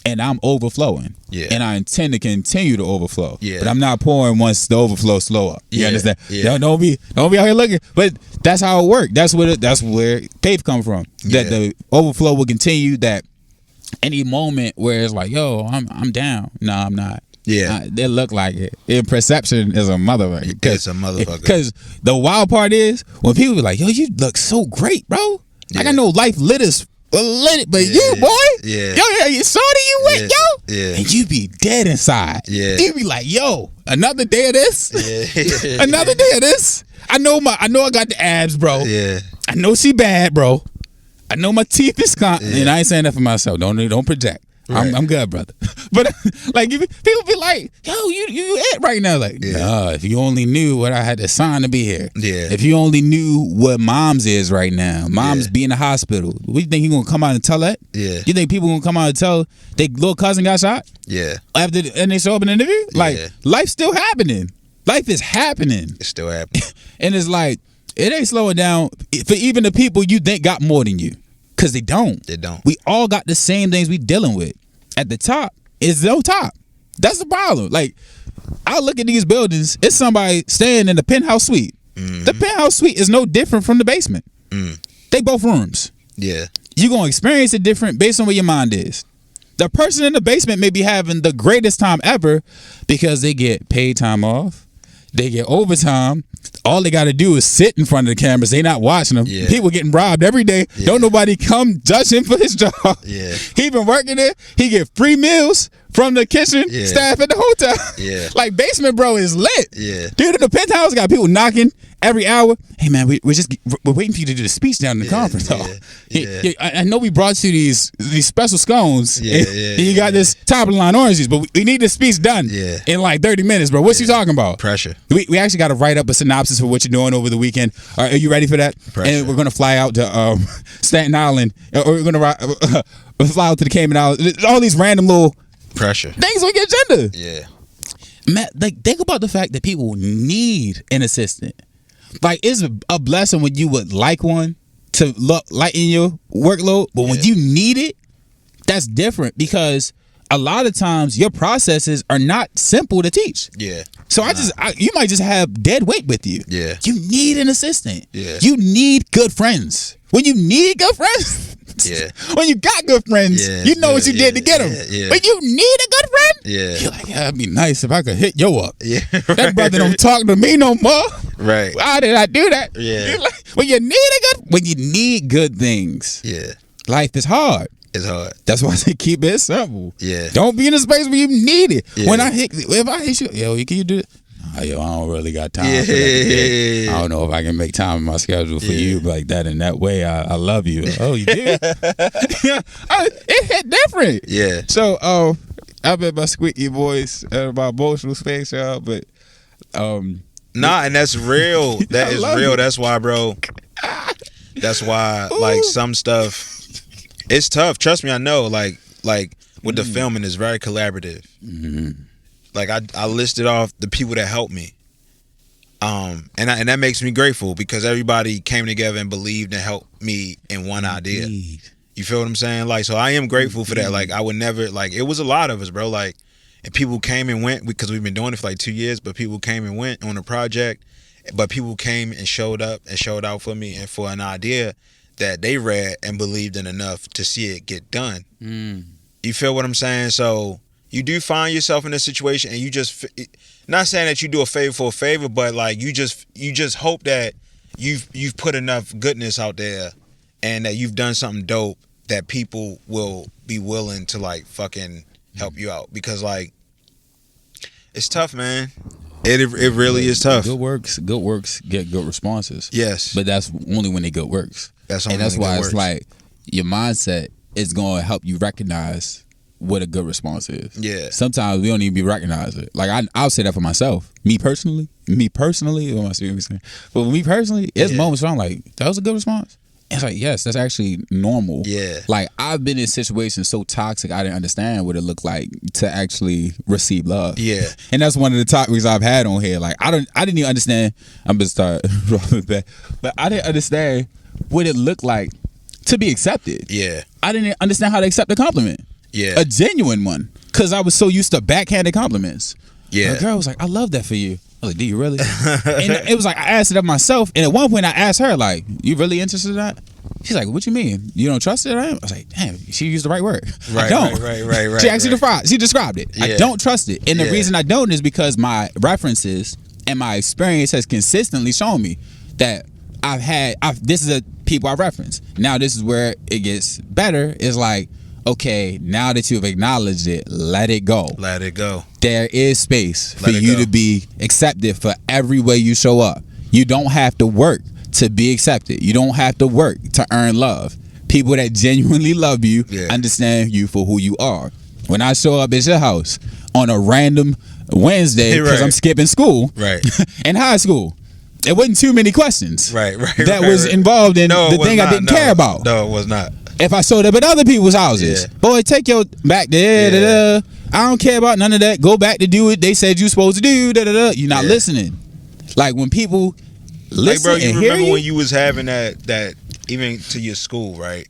And I'm overflowing. And I intend to continue to overflow. But I'm not pouring once the overflow slow up. You understand? Don't be out here looking. But that's how it works. That's where faith comes from. That the overflow will continue, that any moment where it's like, I'm down. No, I'm not. They look like it. In perception is a motherfucker. It's a motherfucker. Because the wild part is when people be like, you look so great, bro. Like I know life lit us. But you, boy, you saw that you went, and you be dead inside. You be like, another day of this, another day of this. I know I got the abs, bro. I know she bad, bro. I know my teeth is and I ain't saying that for myself. Don't project. I'm good, brother. But like people be like, you it right now. Like, nah, if you only knew what I had to sign to be here. If you only knew what mom's is right now. Mom's be in the hospital. What you think he gonna come out and tell that? You think people gonna come out and tell their little cousin got shot? And they show up in an interview? Like, life's still happening. Life is happening. It's still happening. And it's like, it ain't slowing down for even the people you think got more than you. Because they don't. They don't. We all got the same things we dealing with. At the top is no top. That's the problem. Like, I look at these buildings, it's somebody staying in the penthouse suite. The penthouse suite is no different from the basement. They both rooms. Yeah. You're going to experience it different based on where your mind is. The person in the basement may be having the greatest time ever because they get paid time off. They get overtime. All they got to do is sit in front of the cameras. They not watching them. Yeah. People getting robbed every day. Yeah. Don't nobody come judge him for his job. Yeah. He been working there. He get free meals from the kitchen staff at the hotel. Yeah. Like, basement bro is lit. Yeah. Dude in the penthouse got people knocking every hour. Hey man, we're waiting for you to do the speech down in the conference hall. Yeah. I know we brought you these special scones. Yeah, and you got this top of the line orange juice, but we need the speech done in like 30 minutes, bro. What you talking about? Pressure. We actually got to write up a synopsis for what you're doing over the weekend. Are you ready for that? Pressure. And we're gonna fly out to Staten Island, or we're gonna fly out to the Cayman Islands. All these random little pressure things on your agenda. Yeah. Man, like, think about the fact that people need an assistant. Like, it's a blessing when you would like one to lighten your workload, but when you need it, that's different, because a lot of times your processes are not simple to teach. Yeah. So you might just have dead weight with you. Yeah. You need an assistant. Yeah. You need good friends. When you need good friends, when you got good friends, you know what you did to get them. Yeah. But you need a good friend, you're like, it'd be nice if I could hit yo up. Yeah. That brother don't talk to me no more. Right. Why did I do that? Yeah. Like, when you need good things, life is hard. It's hard. That's why I say keep it simple. Yeah. Don't be in a space where you need it. Yeah. If I hit you, can you do it? Yo, I don't really got time for that today. I don't know if I can make time in my schedule for you like that. In that way, I love you. Oh, you did? It hit different. Yeah. So, I bet my squeaky voice, my emotional space, y'all. But, nah, and that's real. That is real. It. That's why, bro. That's why, like, some stuff, it's tough. Trust me, I know. Like with the filming, it's very collaborative. Like, I listed off the people that helped me, and that makes me grateful, because everybody came together and believed and helped me in one idea. You feel what I'm saying? Like, so I am grateful for that. Like, I would never, like, it was a lot of us, bro. Like, and people came and went, because we've been doing it for like 2 years. But people came and went on the project. But people came and showed up and showed out for me and for an idea that they read and believed in enough to see it get done. You feel what I'm saying? So you do find yourself in a situation, and you just, not saying that you do a favor for a favor, but like you just hope that you've put enough goodness out there, and that you've done something dope that people will be willing to like fucking help you out, because like it's tough, man. It really is tough. Good works get good responses. Yes, but that's only when they good works. That's why it's like your mindset is going to help you recognize what a good response is. Yeah. Sometimes we don't even be recognized it. Like I'll say that for myself. Me personally, what am I saying? But me personally, it's moments where I'm like, that was a good response. And it's like, yes, that's actually normal. Yeah. Like, I've been in situations so toxic I didn't understand what it looked like to actually receive love. Yeah. And that's one of the topics I've had on here. Like, I didn't even understand. I'm gonna start rolling back. But I didn't understand what it looked like to be accepted. Yeah. I didn't understand how to accept a compliment. Yeah. A genuine one. Because I was so used to backhanded compliments. Yeah. A girl was like, I love that for you. I was like, do you really? And it was like, I asked it of myself. And at one point I asked her, like, you really interested in that? She's like, what you mean? You don't trust it? I was like, damn, she used the right word. Right, I don't. Right. She actually described it. Yeah. I don't trust it. And the reason I don't is because my references and my experience has consistently shown me that this is people I reference. Now this is where it gets better. It's like, okay, now that you've acknowledged it, let it go. Let it go. There is space for you to be accepted for every way you show up. You don't have to work to be accepted. You don't have to work to earn love. People that genuinely love you understand you for who you are. When I show up at your house on a random Wednesday because I'm skipping school in high school, it wasn't too many questions that was involved in the thing I didn't care about. No, it was not. If I showed up at other people's houses, boy, take your back there. I don't care about none of that. Go back to do what they said you supposed to do. Da, da, da. You're not listening. Like when people listen, like, bro, you and remember hear when you was having that even to your school, right?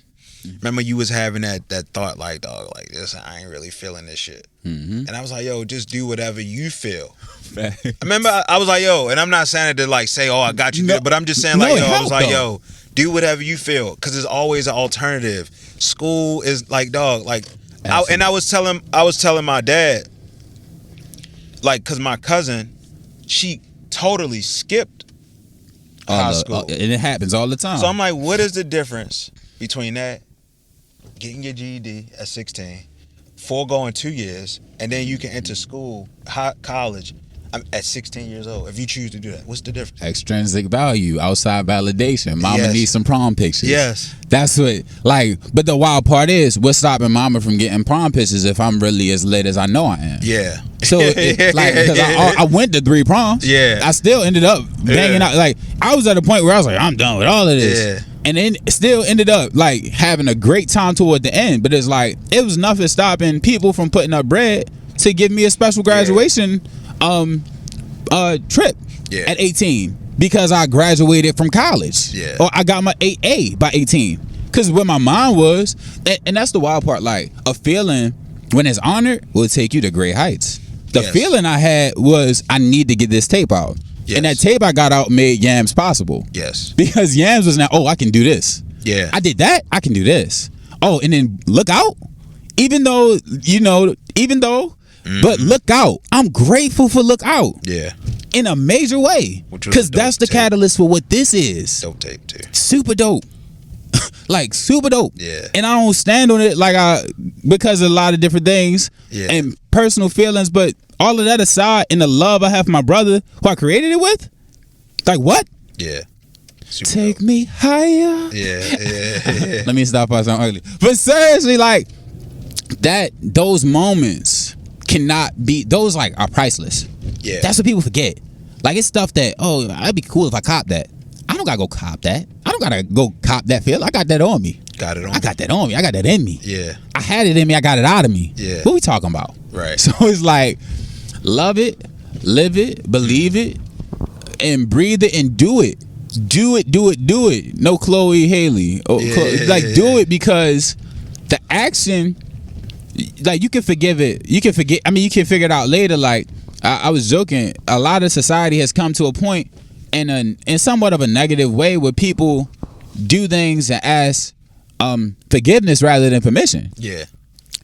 Remember you was having that thought, like, dog, like this, I ain't really feeling this shit. And I was like, yo, just do whatever you feel. I remember I was like, yo, and I'm not saying it to like say, oh, I got you, but I'm just saying like, yo, I was like, yo, do whatever you feel, because there's always an alternative. School is like, dog, like, I was telling my dad, like, because my cousin, she totally skipped high school, and it happens all the time. So I'm like, what is the difference between that, getting your GED at 16, foregoing 2 years, and then you can enter school, college, at 16 years old, if you choose to do that? What's the difference? Extrinsic value, outside validation. Mama needs some prom pictures. Yes. That's what, like, but the wild part is, what's stopping mama from getting prom pictures if I'm really as lit as I know I am? Yeah. So, because I went to 3 proms. Yeah. I still ended up banging out. Like, I was at a point where I was like, I'm done with all of this. Yeah. And then still ended up, like, having a great time toward the end. But it's like, it was nothing stopping people from putting up bread to give me a special graduation trip at 18 because I graduated from college. Yeah. Or I got my 8A by 18. Because what my mind was, and that's the wild part, like, a feeling when it's honored will take you to great heights. The feeling I had was I need to get this tape out. Yes. And that tape I got out made Yams possible. Yes. Because Yams was now, oh, I can do this. Yeah. I did that, I can do this. Oh, and then Look Out. Even though, but Look Out. I'm grateful for Look Out. Yeah. In a major way. Because that's the catalyst for what this is. Dope tape too. Super dope. Like, super dope. Yeah. And I don't stand on it because of a lot of different things and personal feelings, but all of that aside, and the love I have for my brother who I created it with, like, what? Yeah. Super Take dope. Me higher. Yeah. Let me stop by something ugly. But seriously, like, those moments cannot be, those, like, are priceless. Yeah. That's what people forget. Like, it's stuff that, oh, that'd be cool if I cop that. I don't gotta go cop that. I don't gotta go cop that feel. I got that on me. Got it on. I got that on me. I got that in me. Yeah. I had it in me. I got it out of me. Yeah. What we talking about? Right. So it's like, love it, live it, believe it, and breathe it and do it. Do it, do it, do it. No Chloe Haley. Do it, because the action, like, you can forgive it. You can forget. I mean, you can figure it out later. Like, I was joking. A lot of society has come to a point in somewhat of a negative way where people do things and ask forgiveness rather than permission. Yeah.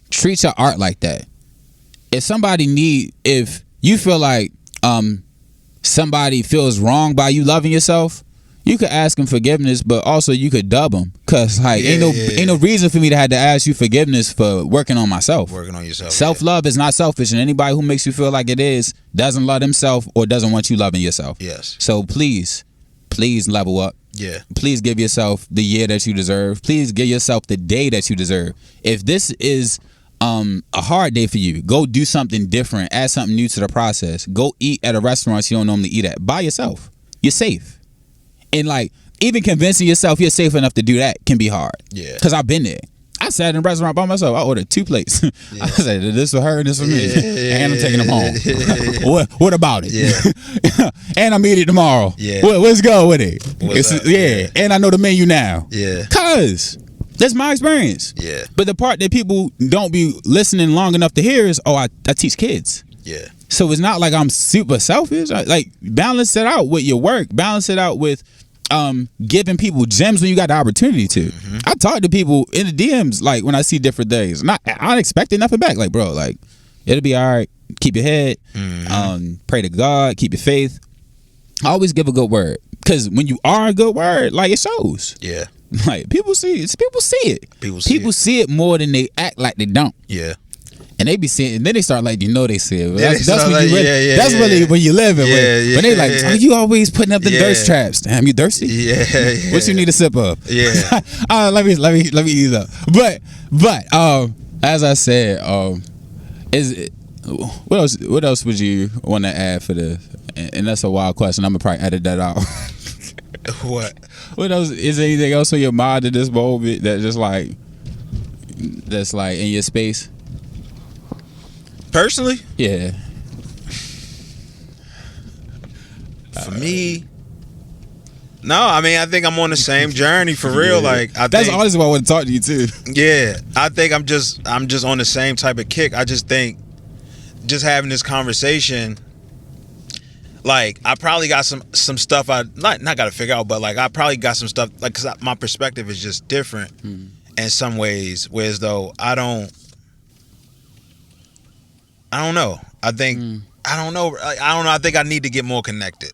Treat your art like that. If you feel like somebody feels wrong by you loving yourself, you could ask them forgiveness, but also you could dub them, cause like ain't no reason for me to have to ask you forgiveness for working on myself. Working on yourself. Self-love is not selfish, and anybody who makes you feel like it is doesn't love themselves or doesn't want you loving yourself. Yes. So please level up. Yeah. Please give yourself the year that you deserve. Please give yourself the day that you deserve. If this is a hard day for you, go do something different. Add something new to the process. Go eat at a restaurant you don't normally eat at by yourself. You're safe. And like, even convincing yourself you're safe enough to do that can be hard. Yeah. Because I've been there. I sat in a restaurant by myself. I ordered 2 plates. Yeah. I said, this for her and this for me. And I'm taking them home. What about it? Yeah. And I'm eating it tomorrow. Yeah. Let's go with it. Yeah. And I know the menu now. Yeah. Cause that's my experience. Yeah. But the part that people don't be listening long enough to hear is, I teach kids. Yeah. So it's not like I'm super selfish. Like, balance it out with your work. Balance it out with giving people gems when you got the opportunity to. Mm-hmm. I talk to people in the DMs, like, when I see different things. I don't expect nothing back. Like, bro, like, it'll be all right. Keep your head. Mm-hmm. Pray to God. Keep your faith. I always give a good word, because when you are a good word, like, it shows. Yeah. Like, people see it. People see it more than they act like they don't. Yeah. And they be seeing, and then they start like, they see it. That's really when you live it. But they like, oh, you always putting up the thirst traps. Damn, you thirsty? Yeah. What you need a sip of? Yeah. Let me ease up. But as I said, what else would you want to add for this? And that's a wild question. I'm gonna probably edit that out. What else? Is there anything else on your mind at this moment that's like in your space? Personally? Yeah. For me, no. I mean, I think I'm on the same journey for real. Yeah. Like, That's honestly why I want to talk to you too. Yeah, I think I'm just on the same type of kick. I just think just having this conversation, like, I probably got some stuff I not got to figure out, but like I probably got some stuff, like, cause my perspective is just different in some ways. Whereas though I don't know. I think I don't know. I think I need to get more connected.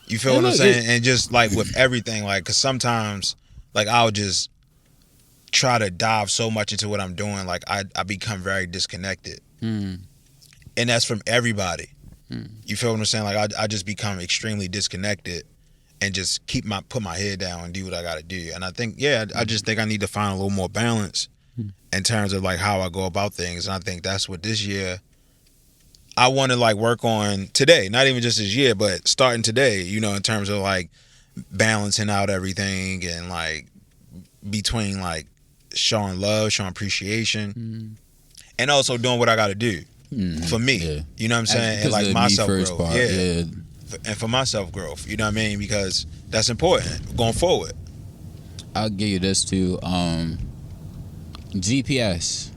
You feel what I'm saying? And just like with everything, like, cause sometimes like I'll just try to dive so much into what I'm doing, like I become very disconnected, and that's from everybody. You feel what I'm saying? Like I just become extremely disconnected and just put my head down and do what I got to do. And I think, I just think I need to find a little more balance in terms of like how I go about things. And I think that's what this year I want to like work on today, not even just this year, but starting today, you know, in terms of like balancing out everything and like between like showing love, showing appreciation, and also doing what I got to do for me. Yeah. You know what I'm saying? And like my self growth. And for my self growth, you know what I mean? Because that's important going forward. I'll give you this too. GPS.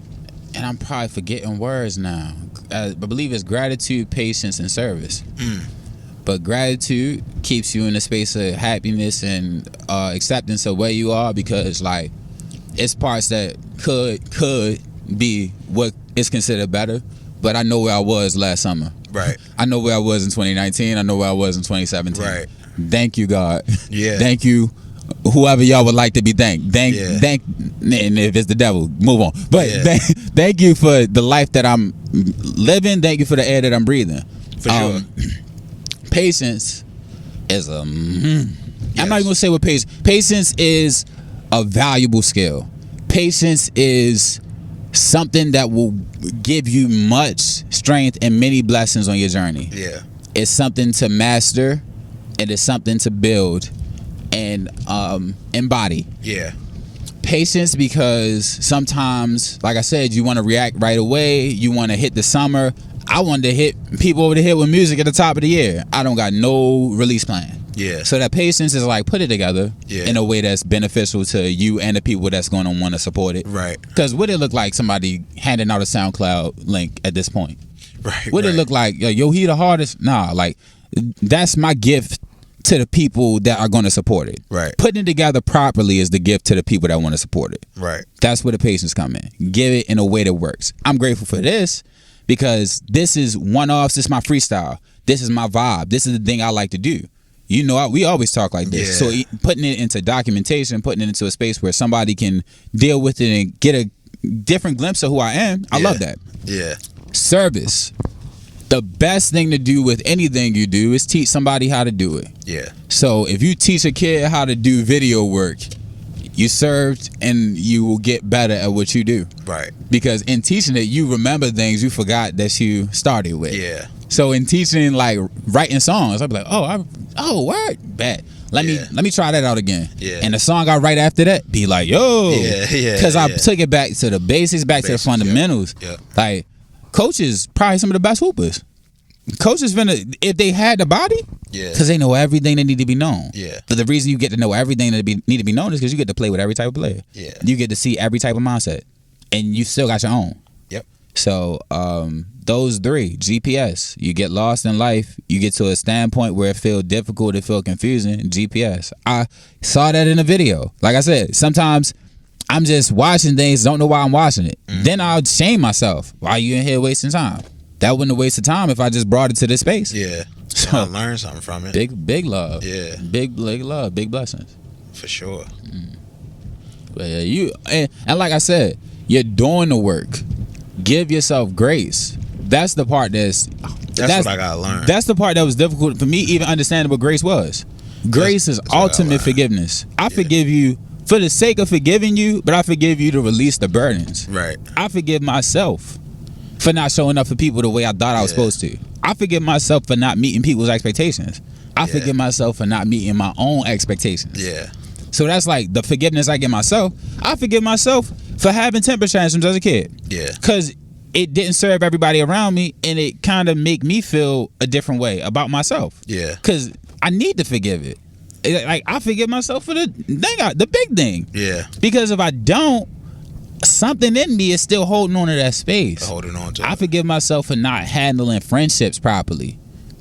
And I'm probably forgetting words now. I believe it's gratitude, patience, and service. But gratitude keeps you in a space of happiness and acceptance of where you are, because like it's parts that could be what is considered better. But I know where I was last summer. Right. I know where I was in 2019. I know where I was in 2017. Right. Thank you, God. Yeah. Thank you, whoever y'all would like to be thanked. Thank, and if it's the devil, move on. But thank you for the life that I'm living. Thank you for the air that I'm breathing. For sure. Patience is a. I'm not even gonna say what patience. Patience is a valuable skill. Patience is something that will give you much strength and many blessings on your journey. Yeah. It's something to master. It is something to build and embody. Yeah. Patience, because sometimes, like I said, you want to react right away. You want to hit the summer. I wanted to hit people over the head with music at the top of the year. I don't got no release plan. Yeah. So that patience is like put it together in a way that's beneficial to you and the people that's going to want to support it. Right. Because what it look like somebody handing out a SoundCloud link at this point? Right. What it look like? Yo, he the hardest? Nah, like that's my gift to the people that are going to support it. Right. Putting it together properly is the gift to the people that want to support it. Right. That's where the patience come in. Give it in a way that works. I'm grateful for this because this is one-offs. This is my freestyle. This is my vibe. This is the thing I like to do. You know, we always talk like this. So putting it into documentation, putting it into a space where somebody can deal with it and get a different glimpse of who I am, I love that. Yeah. Service. The best thing to do with anything you do is teach somebody how to do it. Yeah. So if you teach a kid how to do video work, you served and you will get better at what you do. Right. Because in teaching it, you remember things you forgot that you started with. Yeah. So in teaching, like writing songs, I'll be like, word, bad. Let me try that out again. Yeah. And the song I write after that, be like, yo. Yeah. Because I took it back to the basics, to the fundamentals. Yeah. Like, coaches probably some of the best hoopers. Coaches if they had the body, because they know everything that need to be known. Yeah. But the reason you get to know everything that need to be known is because you get to play with every type of player. Yeah. You get to see every type of mindset, and you still got your own. Yep. So those three, GPS. You get lost in life. You get to a standpoint where it feel difficult, it feel confusing. GPS. I saw that in a video. Like I said, sometimes I'm just watching things, don't know why I'm watching it. Then I'll shame myself. Why are you in here wasting time? That wouldn't have wasted time if I just brought it to this space. Yeah. So I learned something from it. Big love. Yeah. Big love, big blessings. For sure. But yeah, and like I said, you're doing the work. Give yourself grace. That's the part that's what I gotta learn. That's the part that was difficult for me, even understanding what grace was. Grace is ultimate forgiveness. I forgive you for the sake of forgiving you, but I forgive you to release the burdens. Right. I forgive myself for not showing up for people the way I thought I was supposed to. I forgive myself for not meeting people's expectations. I forgive myself for not meeting my own expectations. Yeah. So that's like the forgiveness I give myself. I forgive myself for having temper tantrums as a kid. Yeah. Because it didn't serve everybody around me, and it kind of make me feel a different way about myself. Yeah. Because I need to forgive it. Like, I forgive myself for the big thing. Yeah. Because if I don't, something in me is still holding on to that space. Holding on to I it. forgive myself for not handling friendships properly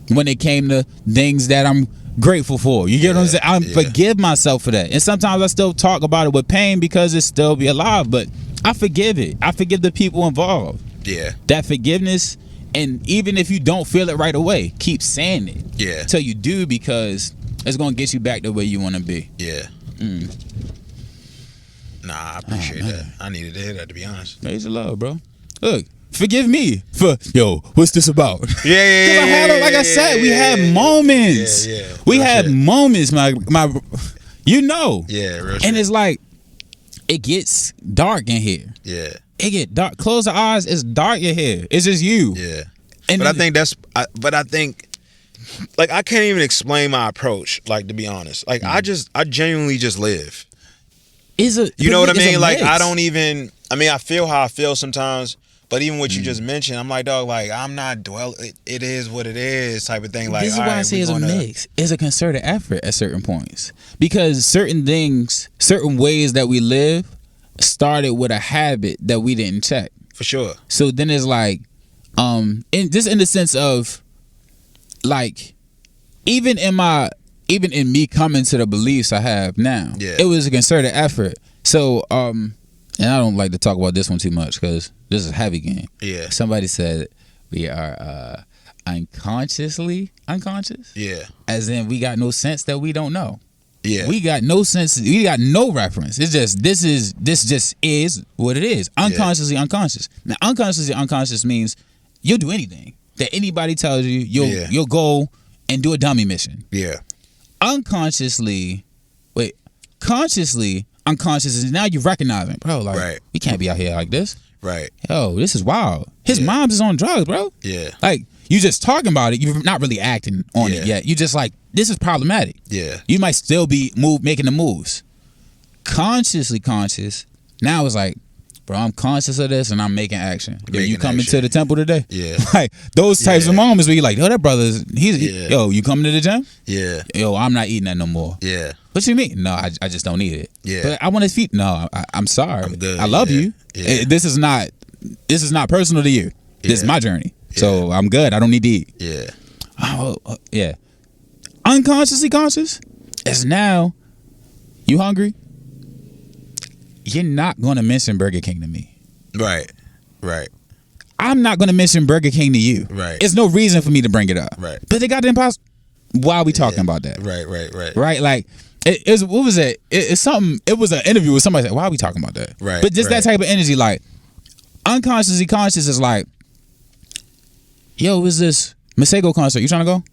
when it came to things that I'm grateful for. You get what I'm saying? I forgive myself for that. And sometimes I still talk about it with pain because it still be alive, but I forgive it. I forgive the people involved. Yeah. That forgiveness, and even if you don't feel it right away, keep saying it. Yeah. Till you do, because it's gonna get you back to where you want to be. Yeah. Nah, I appreciate that. I needed to hear that, to be honest. Major love, bro. Look, forgive me for, yo, what's this about? Yeah. Like I said, we had moments. Yeah. We Real had shit. moments, my, you know. Yeah, real shit. And it's like, it gets dark in here. Yeah. It get dark. Close the eyes. It's dark in here. It's just you. Yeah. And But I think like, I can't even explain my approach, like, to be honest. Like, I genuinely just live. You know what I mean? Like, I don't even, I mean, I feel how I feel sometimes, but even what you just mentioned, I'm like, dog, like, I'm not it is what it is type of thing. Like, this is why I say it's a mix. It's a concerted effort at certain points, because certain things, certain ways that we live started with a habit that we didn't check. For sure. So then it's like, in the sense of, like, even in me coming to the beliefs I have now, it was a concerted effort. So, and I don't like to talk about this one too much because this is a heavy game. Yeah. Somebody said we are unconsciously unconscious. Yeah. As in, we got no sense that we don't know. Yeah. We got no sense. We got no reference. It's just this just is what it is. Unconsciously unconscious. Now, unconsciously unconscious means you'll do anything that anybody tells you. You'll go and do a dummy mission. Yeah. Consciously unconscious is now you recognizing, bro, like, we can't be out here like this. Right. Yo, this is wild. His mom's is on drugs, bro. Yeah. Like, you just talking about it, you're not really acting on it yet. You just like, this is problematic. Yeah. You might still be making the moves. Consciously conscious, now it's like, bro, I'm conscious of this and I'm making action. Yo, you coming to the temple today? Yeah. Like, those types of moments where you're like, yo, that brother's, yo, you coming to the gym? Yeah. Yo, I'm not eating that no more. Yeah. What you mean? No, I just don't eat it. Yeah. But I want his feet. No, I'm sorry. I'm good. I love you. Yeah. This is not personal to you. This is my journey. Yeah. So I'm good. I don't need to eat. Yeah. Oh, yeah. Unconsciously conscious is now, you hungry? You're not going to mention Burger King to me. Right. Right. I'm not going to mention Burger King to you. Right. There's no reason for me to bring it up. Right. But they got the impossible. Why are we talking about that? Right. Right. Like, what was it? It's something. It was an interview with somebody said, why are we talking about that? Right. But just that type of energy, like, unconsciously conscious is like, yo, is this Masego concert? You trying to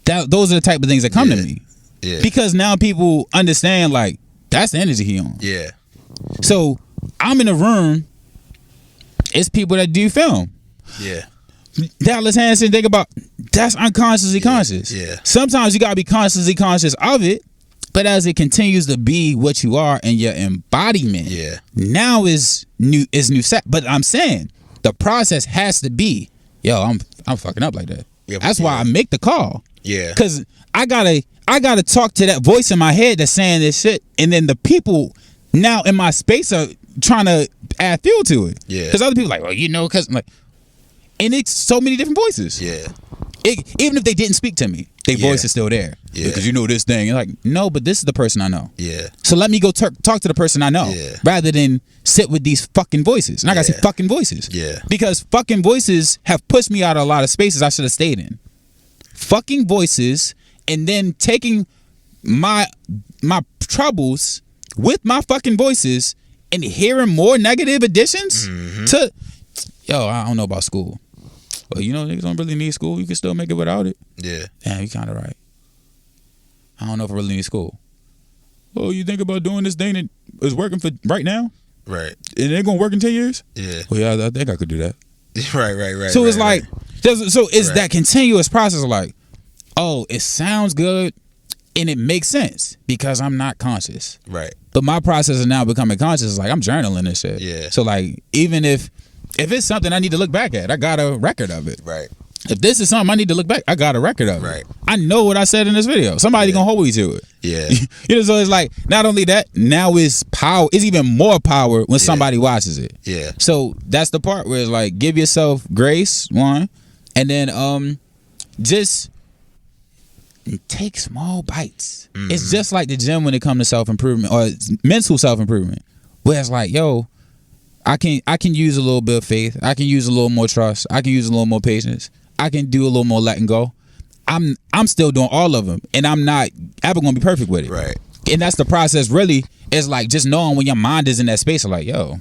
go? Those are the type of things that come to me. Yeah. Because now people understand, like, that's the energy he on. Yeah. So I'm in a room. It's people that do film. Yeah. Dallas Hanson, think about, that's unconsciously conscious. Yeah. Sometimes you gotta be consciously conscious of it, but as it continues to be what you are and your embodiment, now is new set. But I'm saying the process has to be, yo, I'm fucking up like that. Yeah, that's why I make the call. Yeah. Cause I gotta talk to that voice in my head that's saying this shit, and then the people now in my space are trying to add fuel to it. Yeah. Cause other people are like, well, you know, cause like, and it's so many different voices. Yeah. Even if they didn't speak to me, their voice is still there. Yeah. Because you know this thing. And like, no, but this is the person I know. Yeah. So let me go talk to the person I know, rather than sit with these fucking voices. And I gotta say fucking voices. Yeah. Because fucking voices have pushed me out of a lot of spaces I should have stayed in. Fucking voices, and then taking my troubles with my fucking voices and hearing more negative additions to, yo, I don't know about school. Well, you know, niggas don't really need school. You can still make it without it. Yeah. Damn, you kind of right. I don't know if I really need school. Well, you think about doing this thing that is working for right now? Right. And it ain't going to work in 10 years? Yeah. Well, yeah, I think I could do that. Right. So it's like, so it's that continuous process of like, oh, it sounds good and it makes sense because I'm not conscious. Right. But my process of now becoming conscious is like, I'm journaling this shit. Yeah. So like, even if If it's something I need to look back at, I got a record of it. Right. If this is something I need to look back, I got a record of it. Right. I know what I said in this video. Somebody gonna hold me to it. Yeah. You know, so it's like, not only that, now it's power. It's even more power when somebody watches it. Yeah. So that's the part where it's like, give yourself grace, one, and then just take small bites. It's just like the gym when it comes to self-improvement or mental self-improvement, where it's like, yo, I can use a little bit of faith. I can use a little more trust. I can use a little more patience. I can do a little more letting go. I'm still doing all of them, and I'm not ever gonna be perfect with it. Right. And that's the process. Really, is like just knowing when your mind is in that space of like, yo,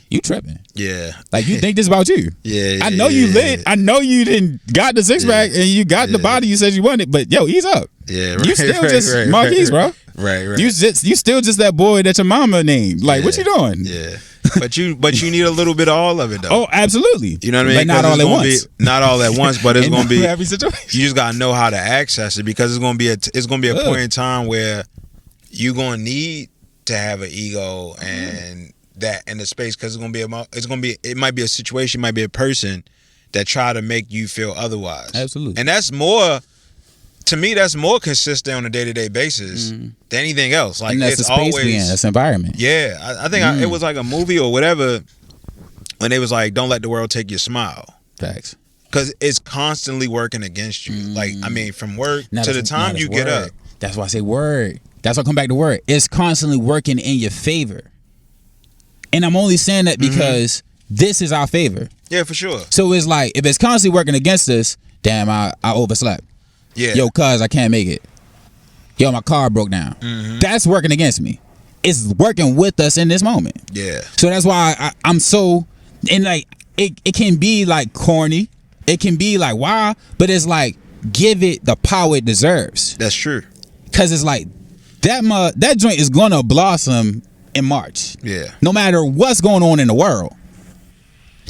you tripping. Yeah. Like, you think this about you. Yeah. I know you lit. I know you didn't got the six pack and you got the body you said you wanted, but yo, ease up. Yeah. Right, you still just Marquis, bro. Right. You still just that boy that your mama named. Like, what you doing? Yeah. But you need a little bit of all of it though. Oh, absolutely. You know what I mean? Like, not all at once. Not all at once, but it's gonna be every situation. You just gotta know how to access it, because it's gonna be a point in time where you gonna need to have an ego and that in the space, because it might be a situation, might be a person that try to make you feel otherwise. Absolutely. And that's more. To me, that's more consistent on a day-to-day basis than anything else. Like, and that's it's the space always we in. That's the environment. Yeah, I think it was like a movie or whatever when they was like, "Don't let the world take your smile." Facts. Because it's constantly working against you. Like, I mean, from work to the time you get up. That's why I say word. That's why I come back to word. It's constantly working in your favor. And I'm only saying that because this is our favor. Yeah, for sure. So it's like, if it's constantly working against us, damn, I overslept. Yeah. Yo, cuz I can't make it. Yo, my car broke down. That's working against me. It's working with us in this moment. Yeah. So that's why I'm so, and like, it can be like corny. It can be like, wow, but it's like, give it the power it deserves. That's true. Cause it's like, that joint is gonna blossom in March. Yeah. No matter what's going on in the world.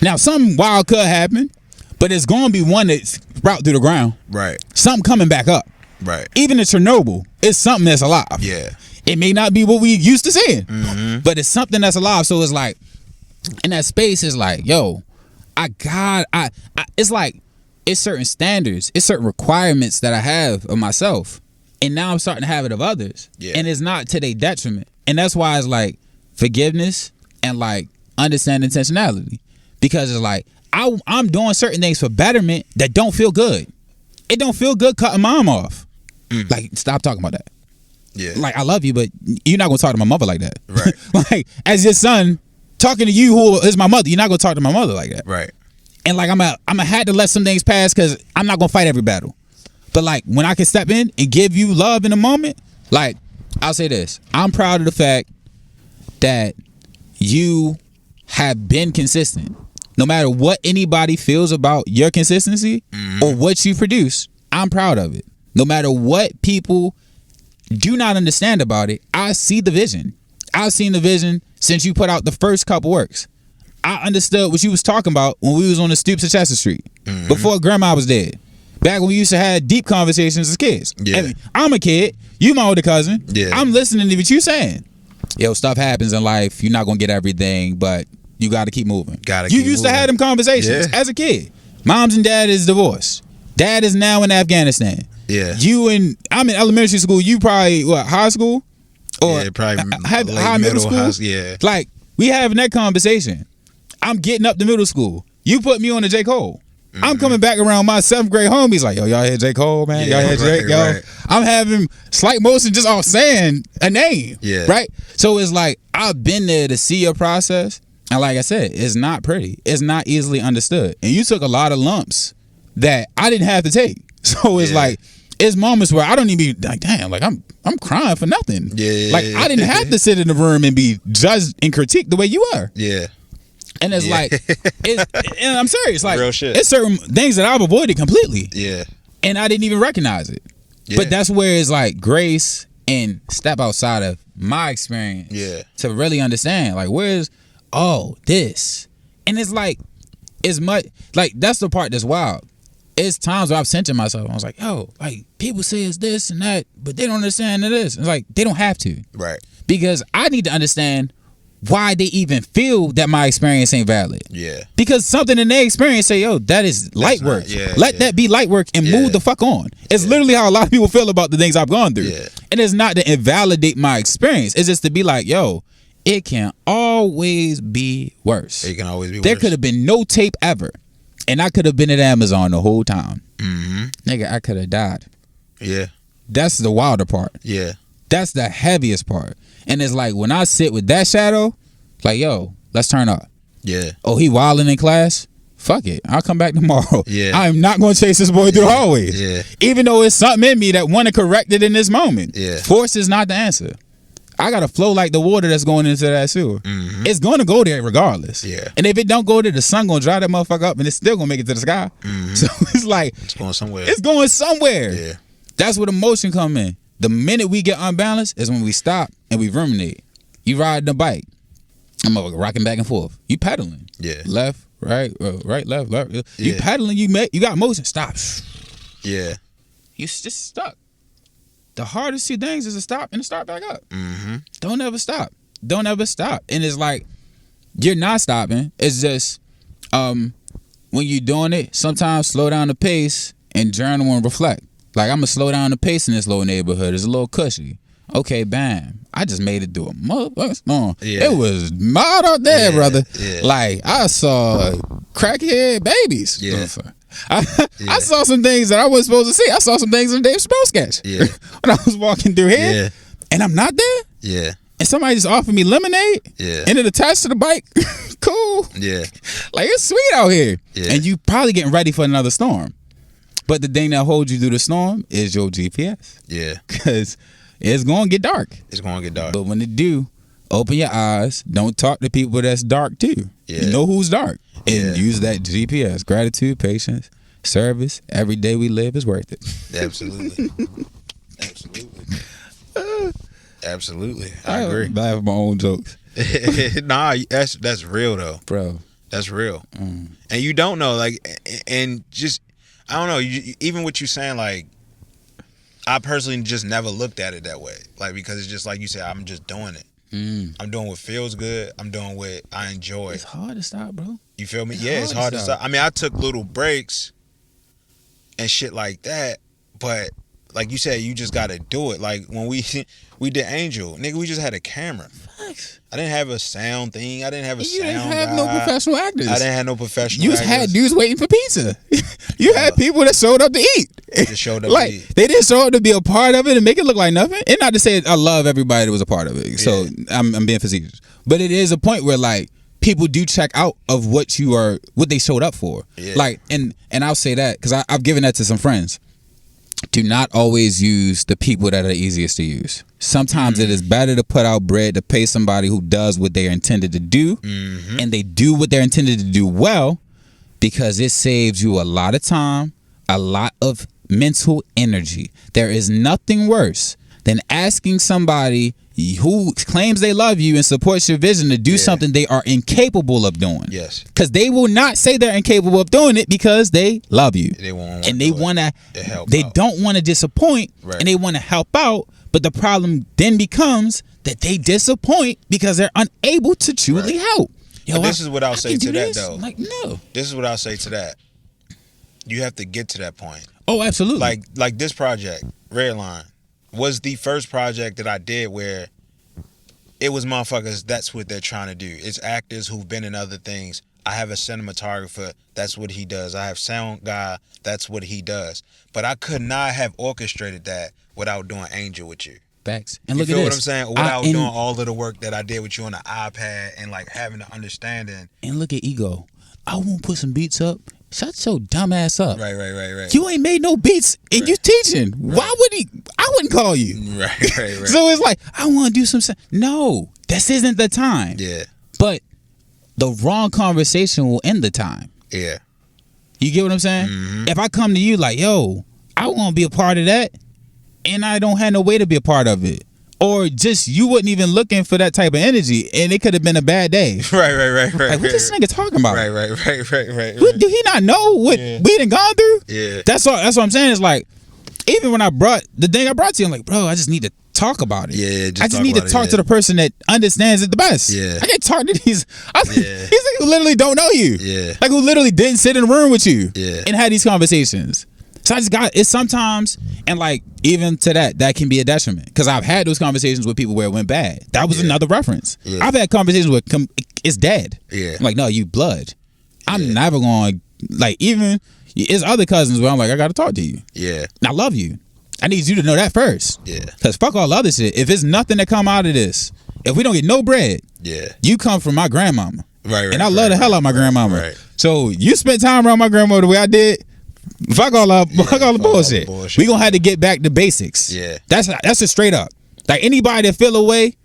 Now, something wild could happen, but it's gonna be one that's sprout through the ground. Right. Something coming back up. Right. Even in Chernobyl, it's something that's alive. Yeah. It may not be what we used to seeing, but it's something that's alive. So it's like, in that space, it's like, yo, it's like, it's certain standards, it's certain requirements that I have of myself, and now I'm starting to have it of others. Yeah. And it's not to their detriment. And that's why it's like forgiveness and like understanding intentionality, because it's like, I'm doing certain things for betterment that don't feel good. It don't feel good cutting mom off. Like, stop talking about that. Yeah. Like, I love you, but you're not gonna talk to my mother like that. Right. Like, as your son talking to you, who is my mother, you're not gonna talk to my mother like that. Right. And like, I'm gonna have to let some things pass, because I'm not gonna fight every battle. But like, when I can step in and give you love in a moment, like, I'll say this: I'm proud of the fact that you have been consistent. No matter what anybody feels about your consistency or what you produce, I'm proud of it. No matter what people do not understand about it, I see the vision. I've seen the vision since you put out the first couple works. I understood what you was talking about when we was on the stoops of Chester Street, before grandma was dead. Back when we used to have deep conversations as kids. Yeah. I mean, I'm a kid. You my older cousin. Yeah. I'm listening to what you saying. Yo, stuff happens in life. You're not gonna get everything, but you got to keep moving. You used to have them conversations as a kid. Moms and dad is divorced. Dad is now in Afghanistan. Yeah. I'm in elementary school. You probably high school, or probably high middle school. Like, we having that conversation. I'm getting up to middle school. You put me on to J. Cole. I'm coming back around my 7th grade homies like, yo, y'all hear J. Cole, man? Y'all hear Drake? Yo, I'm having slight motion just off saying a name. Yeah. Right? So it's like, I've been there to see your process. And like I said, it's not pretty. It's not easily understood. And you took a lot of lumps that I didn't have to take. So it's like, it's moments where I don't even be like, damn, like I'm crying for nothing. Yeah. Like, I didn't have to sit in the room and be judged and critiqued the way you are. Yeah. And it's like, and I'm serious, like, real shit. It's certain things that I've avoided completely. Yeah. And I didn't even recognize it. Yeah. But that's where it's like grace and step outside of my experience. Yeah. To really understand, like, where's this? And it's like, it's much, like, that's the part that's wild. It's times where I've censored myself. I was like, yo, like, people say it's this and that, but they don't understand it is. It's like, they don't have to. Right. Because I need to understand why they even feel that my experience ain't valid. Yeah. Because something in their experience say, yo, that is light work. Let that be light work and move the fuck on. It's literally how a lot of people feel about the things I've gone through. Yeah. And it's not to invalidate my experience. It's just to be like, yo, it can always be worse. It can always be worse. There could have been no tape ever. And I could have been at Amazon the whole time. Nigga, I could have died. Yeah. That's the wilder part. Yeah. That's the heaviest part. And it's like when I sit with that shadow, like, yo, let's turn up. Yeah. Oh, he wilding in class? Fuck it. I'll come back tomorrow. Yeah. I am not going to chase this boy through the hallways. Yeah. Even though it's something in me that want to correct it in this moment. Yeah. Force is not the answer. I got to flow like the water that's going into that sewer. It's going to go there regardless. Yeah. And if it don't go there, the sun going to dry that motherfucker up and it's still going to make it to the sky. So it's like. It's going somewhere. It's going somewhere. Yeah. That's where emotion come in. The minute we get unbalanced is when we stop and we ruminate. You ride the bike. I'm rocking back and forth. You pedaling. Yeah. Left, right, left. You Yeah. pedaling, you got motion. Stop. Yeah. You just stuck. The hardest two things is to stop and to start back up. Don't ever stop. Don't ever stop. And it's like, you're not stopping. It's just, when you're doing it, sometimes slow down the pace and journal and reflect. Like, I'm going to slow down the pace in this little neighborhood. It's a little cushy. Okay, bam. I just made it through a motherfucking storm. Yeah. It was mild out there, brother. Yeah. Like, I saw crackhead babies. Yeah. I saw some things that I wasn't supposed to see. I saw some things in the Dave Chappelle sketch. Yeah. When I was walking through here. Yeah. And I'm not there. Yeah. And somebody just offered me lemonade. Yeah. And it attached to the bike. Cool. Yeah. Like, it's sweet out here. Yeah. And you probably getting ready for another storm. But the thing that holds you through the storm is your GPS. Yeah. Because it's going to get dark. It's going to get dark. But when it do, open your eyes. Don't talk to people that's dark too. Yeah. You know who's dark. And Yeah. use that GPS. Gratitude, patience, service. Every day we live is worth it. Absolutely. Absolutely. I agree. I have my own jokes. Nah, that's real though. Bro. That's real. And you don't know, like, and just, I don't know, even what you saying, like, I personally just never looked at it that way. Like, because it's just like you said, I'm just doing it. I'm doing what feels good. I'm doing what I enjoy. It's hard to stop, bro. You feel me? It's hard to stop. I mean, I took little breaks and shit like that, but like you said, you just got to do it. Like when we did Angel, nigga, we just had a camera. Facts. I didn't have a sound thing. I didn't have a You sound didn't have guy. no professional actors. I didn't have no professional You actors. had dudes waiting for pizza. You had people that showed up to eat. Just showed up like to eat. they didn't show up to be a part of it and make it look like nothing. And not to say I love everybody that was a part of it. So I'm being facetious, but it is a point where like people do check out of what they showed up for. Yeah. Like and I'll say that because I've given that to some friends. Do not always use the people that are easiest to use. Sometimes it is better to put out bread to pay somebody who does what they're intended to do, and they do what they're intended to do well, because it saves you a lot of time, a lot of mental energy. There is nothing worse than asking somebody who claims they love you and supports your vision to do something they are incapable of doing. Yes. Because they will not say they're incapable of doing it because they love you. They won't. And they want to, they don't want to disappoint, and they want to help out. But the problem then becomes that they disappoint because they're unable to truly help. Yo, but this is what I'll say to that, though. Like, no. This is what I'll say to that. You have to get to that point. Oh, absolutely. Like this project, Redline, was the first project that I did where it was motherfuckers, that's what they're trying to do. It's actors who've been in other things. I have a cinematographer, that's what he does. I have sound guy, that's what he does. But I could not have orchestrated that without doing Angel with you. Facts. And you look feel at what this. I'm saying? Without doing all of the work that I did with you on the iPad and like having the understanding. And look at Ego. I won't put some beats up. Shut your dumb ass up. Right. You ain't made no beats and you teaching. Why would he? I wouldn't call you. Right. So it's like, I want to do some. No, this isn't the time. Yeah. But the wrong conversation will end the time. Yeah. You get what I'm saying? If I come to you like, yo, I want to be a part of that, and I don't have no way to be a part of it. Or just you wasn't even looking for that type of energy, and it could have been a bad day. Right. Like, what this nigga talking about? Right. Do he not know what we done gone through? Yeah. That's what I'm saying. It's like, even when I brought the thing I brought to you, I'm like, bro, I just need to talk about it. Yeah, I just need to talk to the person that understands it the best. Yeah. I can't talk to these who literally don't know you. Yeah. Like who literally didn't sit in a room with you. Yeah. And had these conversations. So I just got it's sometimes, and like even to that can be a detriment because I've had those conversations with people where it went bad. That was another reference. Yeah. I've had conversations where it's dead. Yeah. I'm like, no, you blood. I'm never going like even it's other cousins where I'm like, I gotta talk to you. Yeah. And I love you. I need you to know that first. Yeah. Cause fuck all the other shit. If it's nothing that come out of this, if we don't get no bread, you come from my grandmama. Right. And I love the hell out of my grandmama. Right. So you spent time around my grandmother the way I did. Fuck all the bullshit. We gonna have to get back to basics. Yeah. That's just straight up. Like anybody that feel away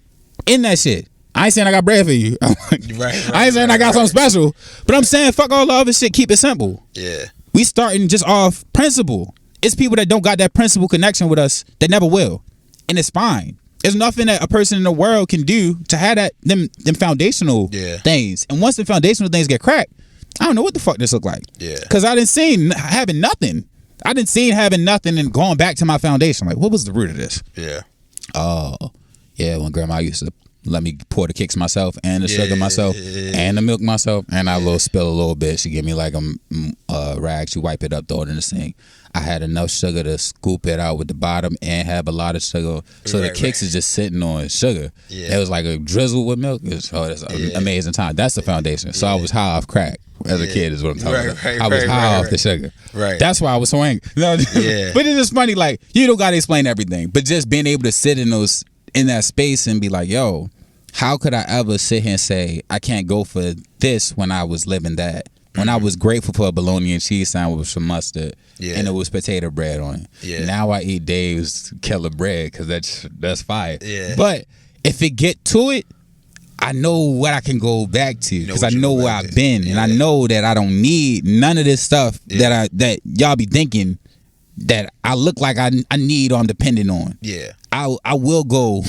in that shit. I ain't saying I got bread for you. I ain't saying I got something special. But I'm saying fuck all the other shit. Keep it simple. Yeah. We starting just off principle. It's people that don't got that principle connection with us that never will. And it's fine. There's nothing that a person in the world can do to have that them foundational things. And once the foundational things get cracked, I don't know what the fuck this look like. Yeah. Cause I didn't see having nothing. I didn't see having nothing and going back to my foundation. Like, what was the root of this? Yeah. Oh, yeah. When grandma used to let me pour the kicks myself and the sugar myself and the milk myself, and I will spill a little bit. She give me like a rag. She wipe it up, throw it in the sink. I had enough sugar to scoop it out with the bottom and have a lot of sugar. So the kicks is just sitting on sugar. Yeah. It was like a drizzle with milk. That's an amazing time. That's the foundation. So I was high off crack as a kid is what I'm talking about. I was high off the sugar. Right. That's why I was so angry. No, but it's just funny, like, you don't gotta explain everything. But just being able to sit in that space and be like, yo, how could I ever sit here and say I can't go for this when I was living that? When I was grateful for a bologna and cheese sandwich with some mustard and it was potato bread on it. Yeah. Now I eat Dave's killer bread because that's fire. Yeah. But if it get to it, I know what I can go back to because I know where I've been and I know that I don't need none of this stuff that y'all be thinking that I look like I need or I'm dependent on. Yeah. I will go.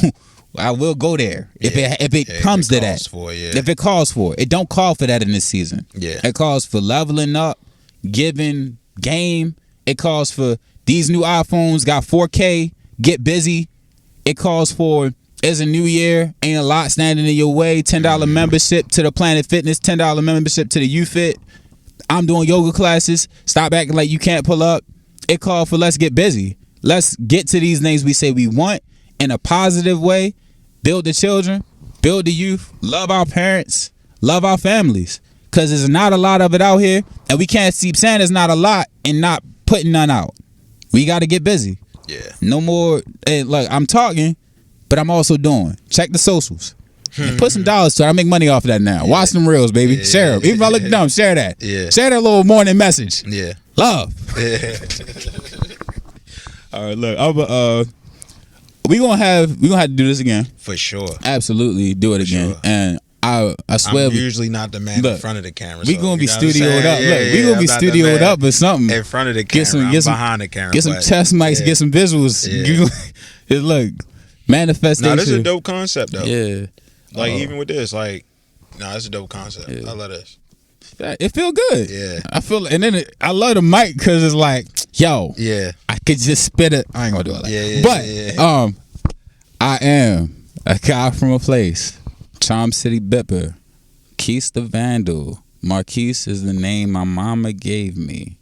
I will go there if it comes to that. If it calls for it. It don't call for that in this season. Yeah. It calls for leveling up, giving game. It calls for these new iPhones got 4K, get busy. It calls for it's a new year, ain't a lot standing in your way. $10 membership to the Planet Fitness, $10 membership to the YouFit. I'm doing yoga classes. Stop acting like you can't pull up. It called for let's get busy. Let's get to these things we say we want in a positive way. Build the children, build the youth, love our parents, love our families. Because there's not a lot of it out here. And we can't keep saying there's not a lot and not putting none out. We got to get busy. Yeah. No more. Hey, look, I'm talking, but I'm also doing. Check the socials. And put some dollars to it. I make money off of that now. Watch them reels, baby. Share them. Even if I look dumb, share that. Yeah. Share that little morning message. Yeah. Love. All right, look. We gonna have to do this again for sure. Absolutely, do it again. Sure. And I swear, I'm usually not the man in front of the camera. We gonna be studioed up. Look, we gonna be studioed up or something in front of the camera. Get some behind the camera. Get some chest mics. Get some visuals. Look, manifestation. No, this is a dope concept though. Yeah. Like even with this, like, it's a dope concept. I love this. It feel good. Yeah. I feel, and then I love the mic because it's like, yo, I could just spit it. I ain't gonna do it like that. But I am a guy from a place. Charm City Bipper. Quis The Vndl. Marquis is the name my mama gave me.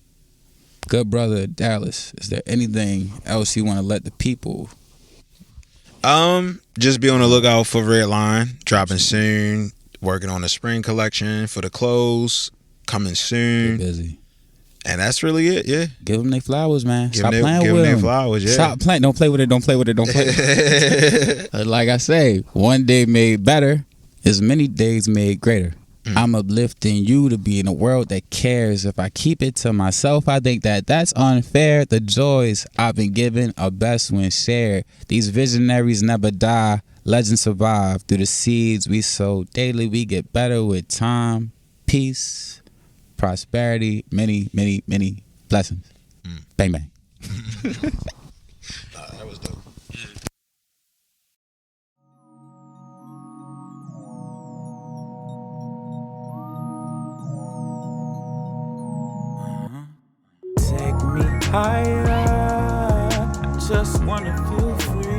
Good brother Dallas. Is there anything else you want to let the people? Just be on the lookout for Red Line dropping soon. Working on the spring collection for the clothes coming soon. Get busy. And that's really it, yeah. Give them their flowers, man. Stop playing with them. Give them their flowers, yeah. Stop playing. Don't play with it. Don't play with it. Don't play with it. Like I say, one day made better is many days made greater. I'm uplifting you to be in a world that cares. If I keep it to myself, I think that's unfair. The joys I've been given are best when shared. These visionaries never die. Legends survive through the seeds we sow. Daily we get better with time, peace, prosperity, many, many, many blessings. Bang, bang. That was dope. Take me higher. I just wanna feel free.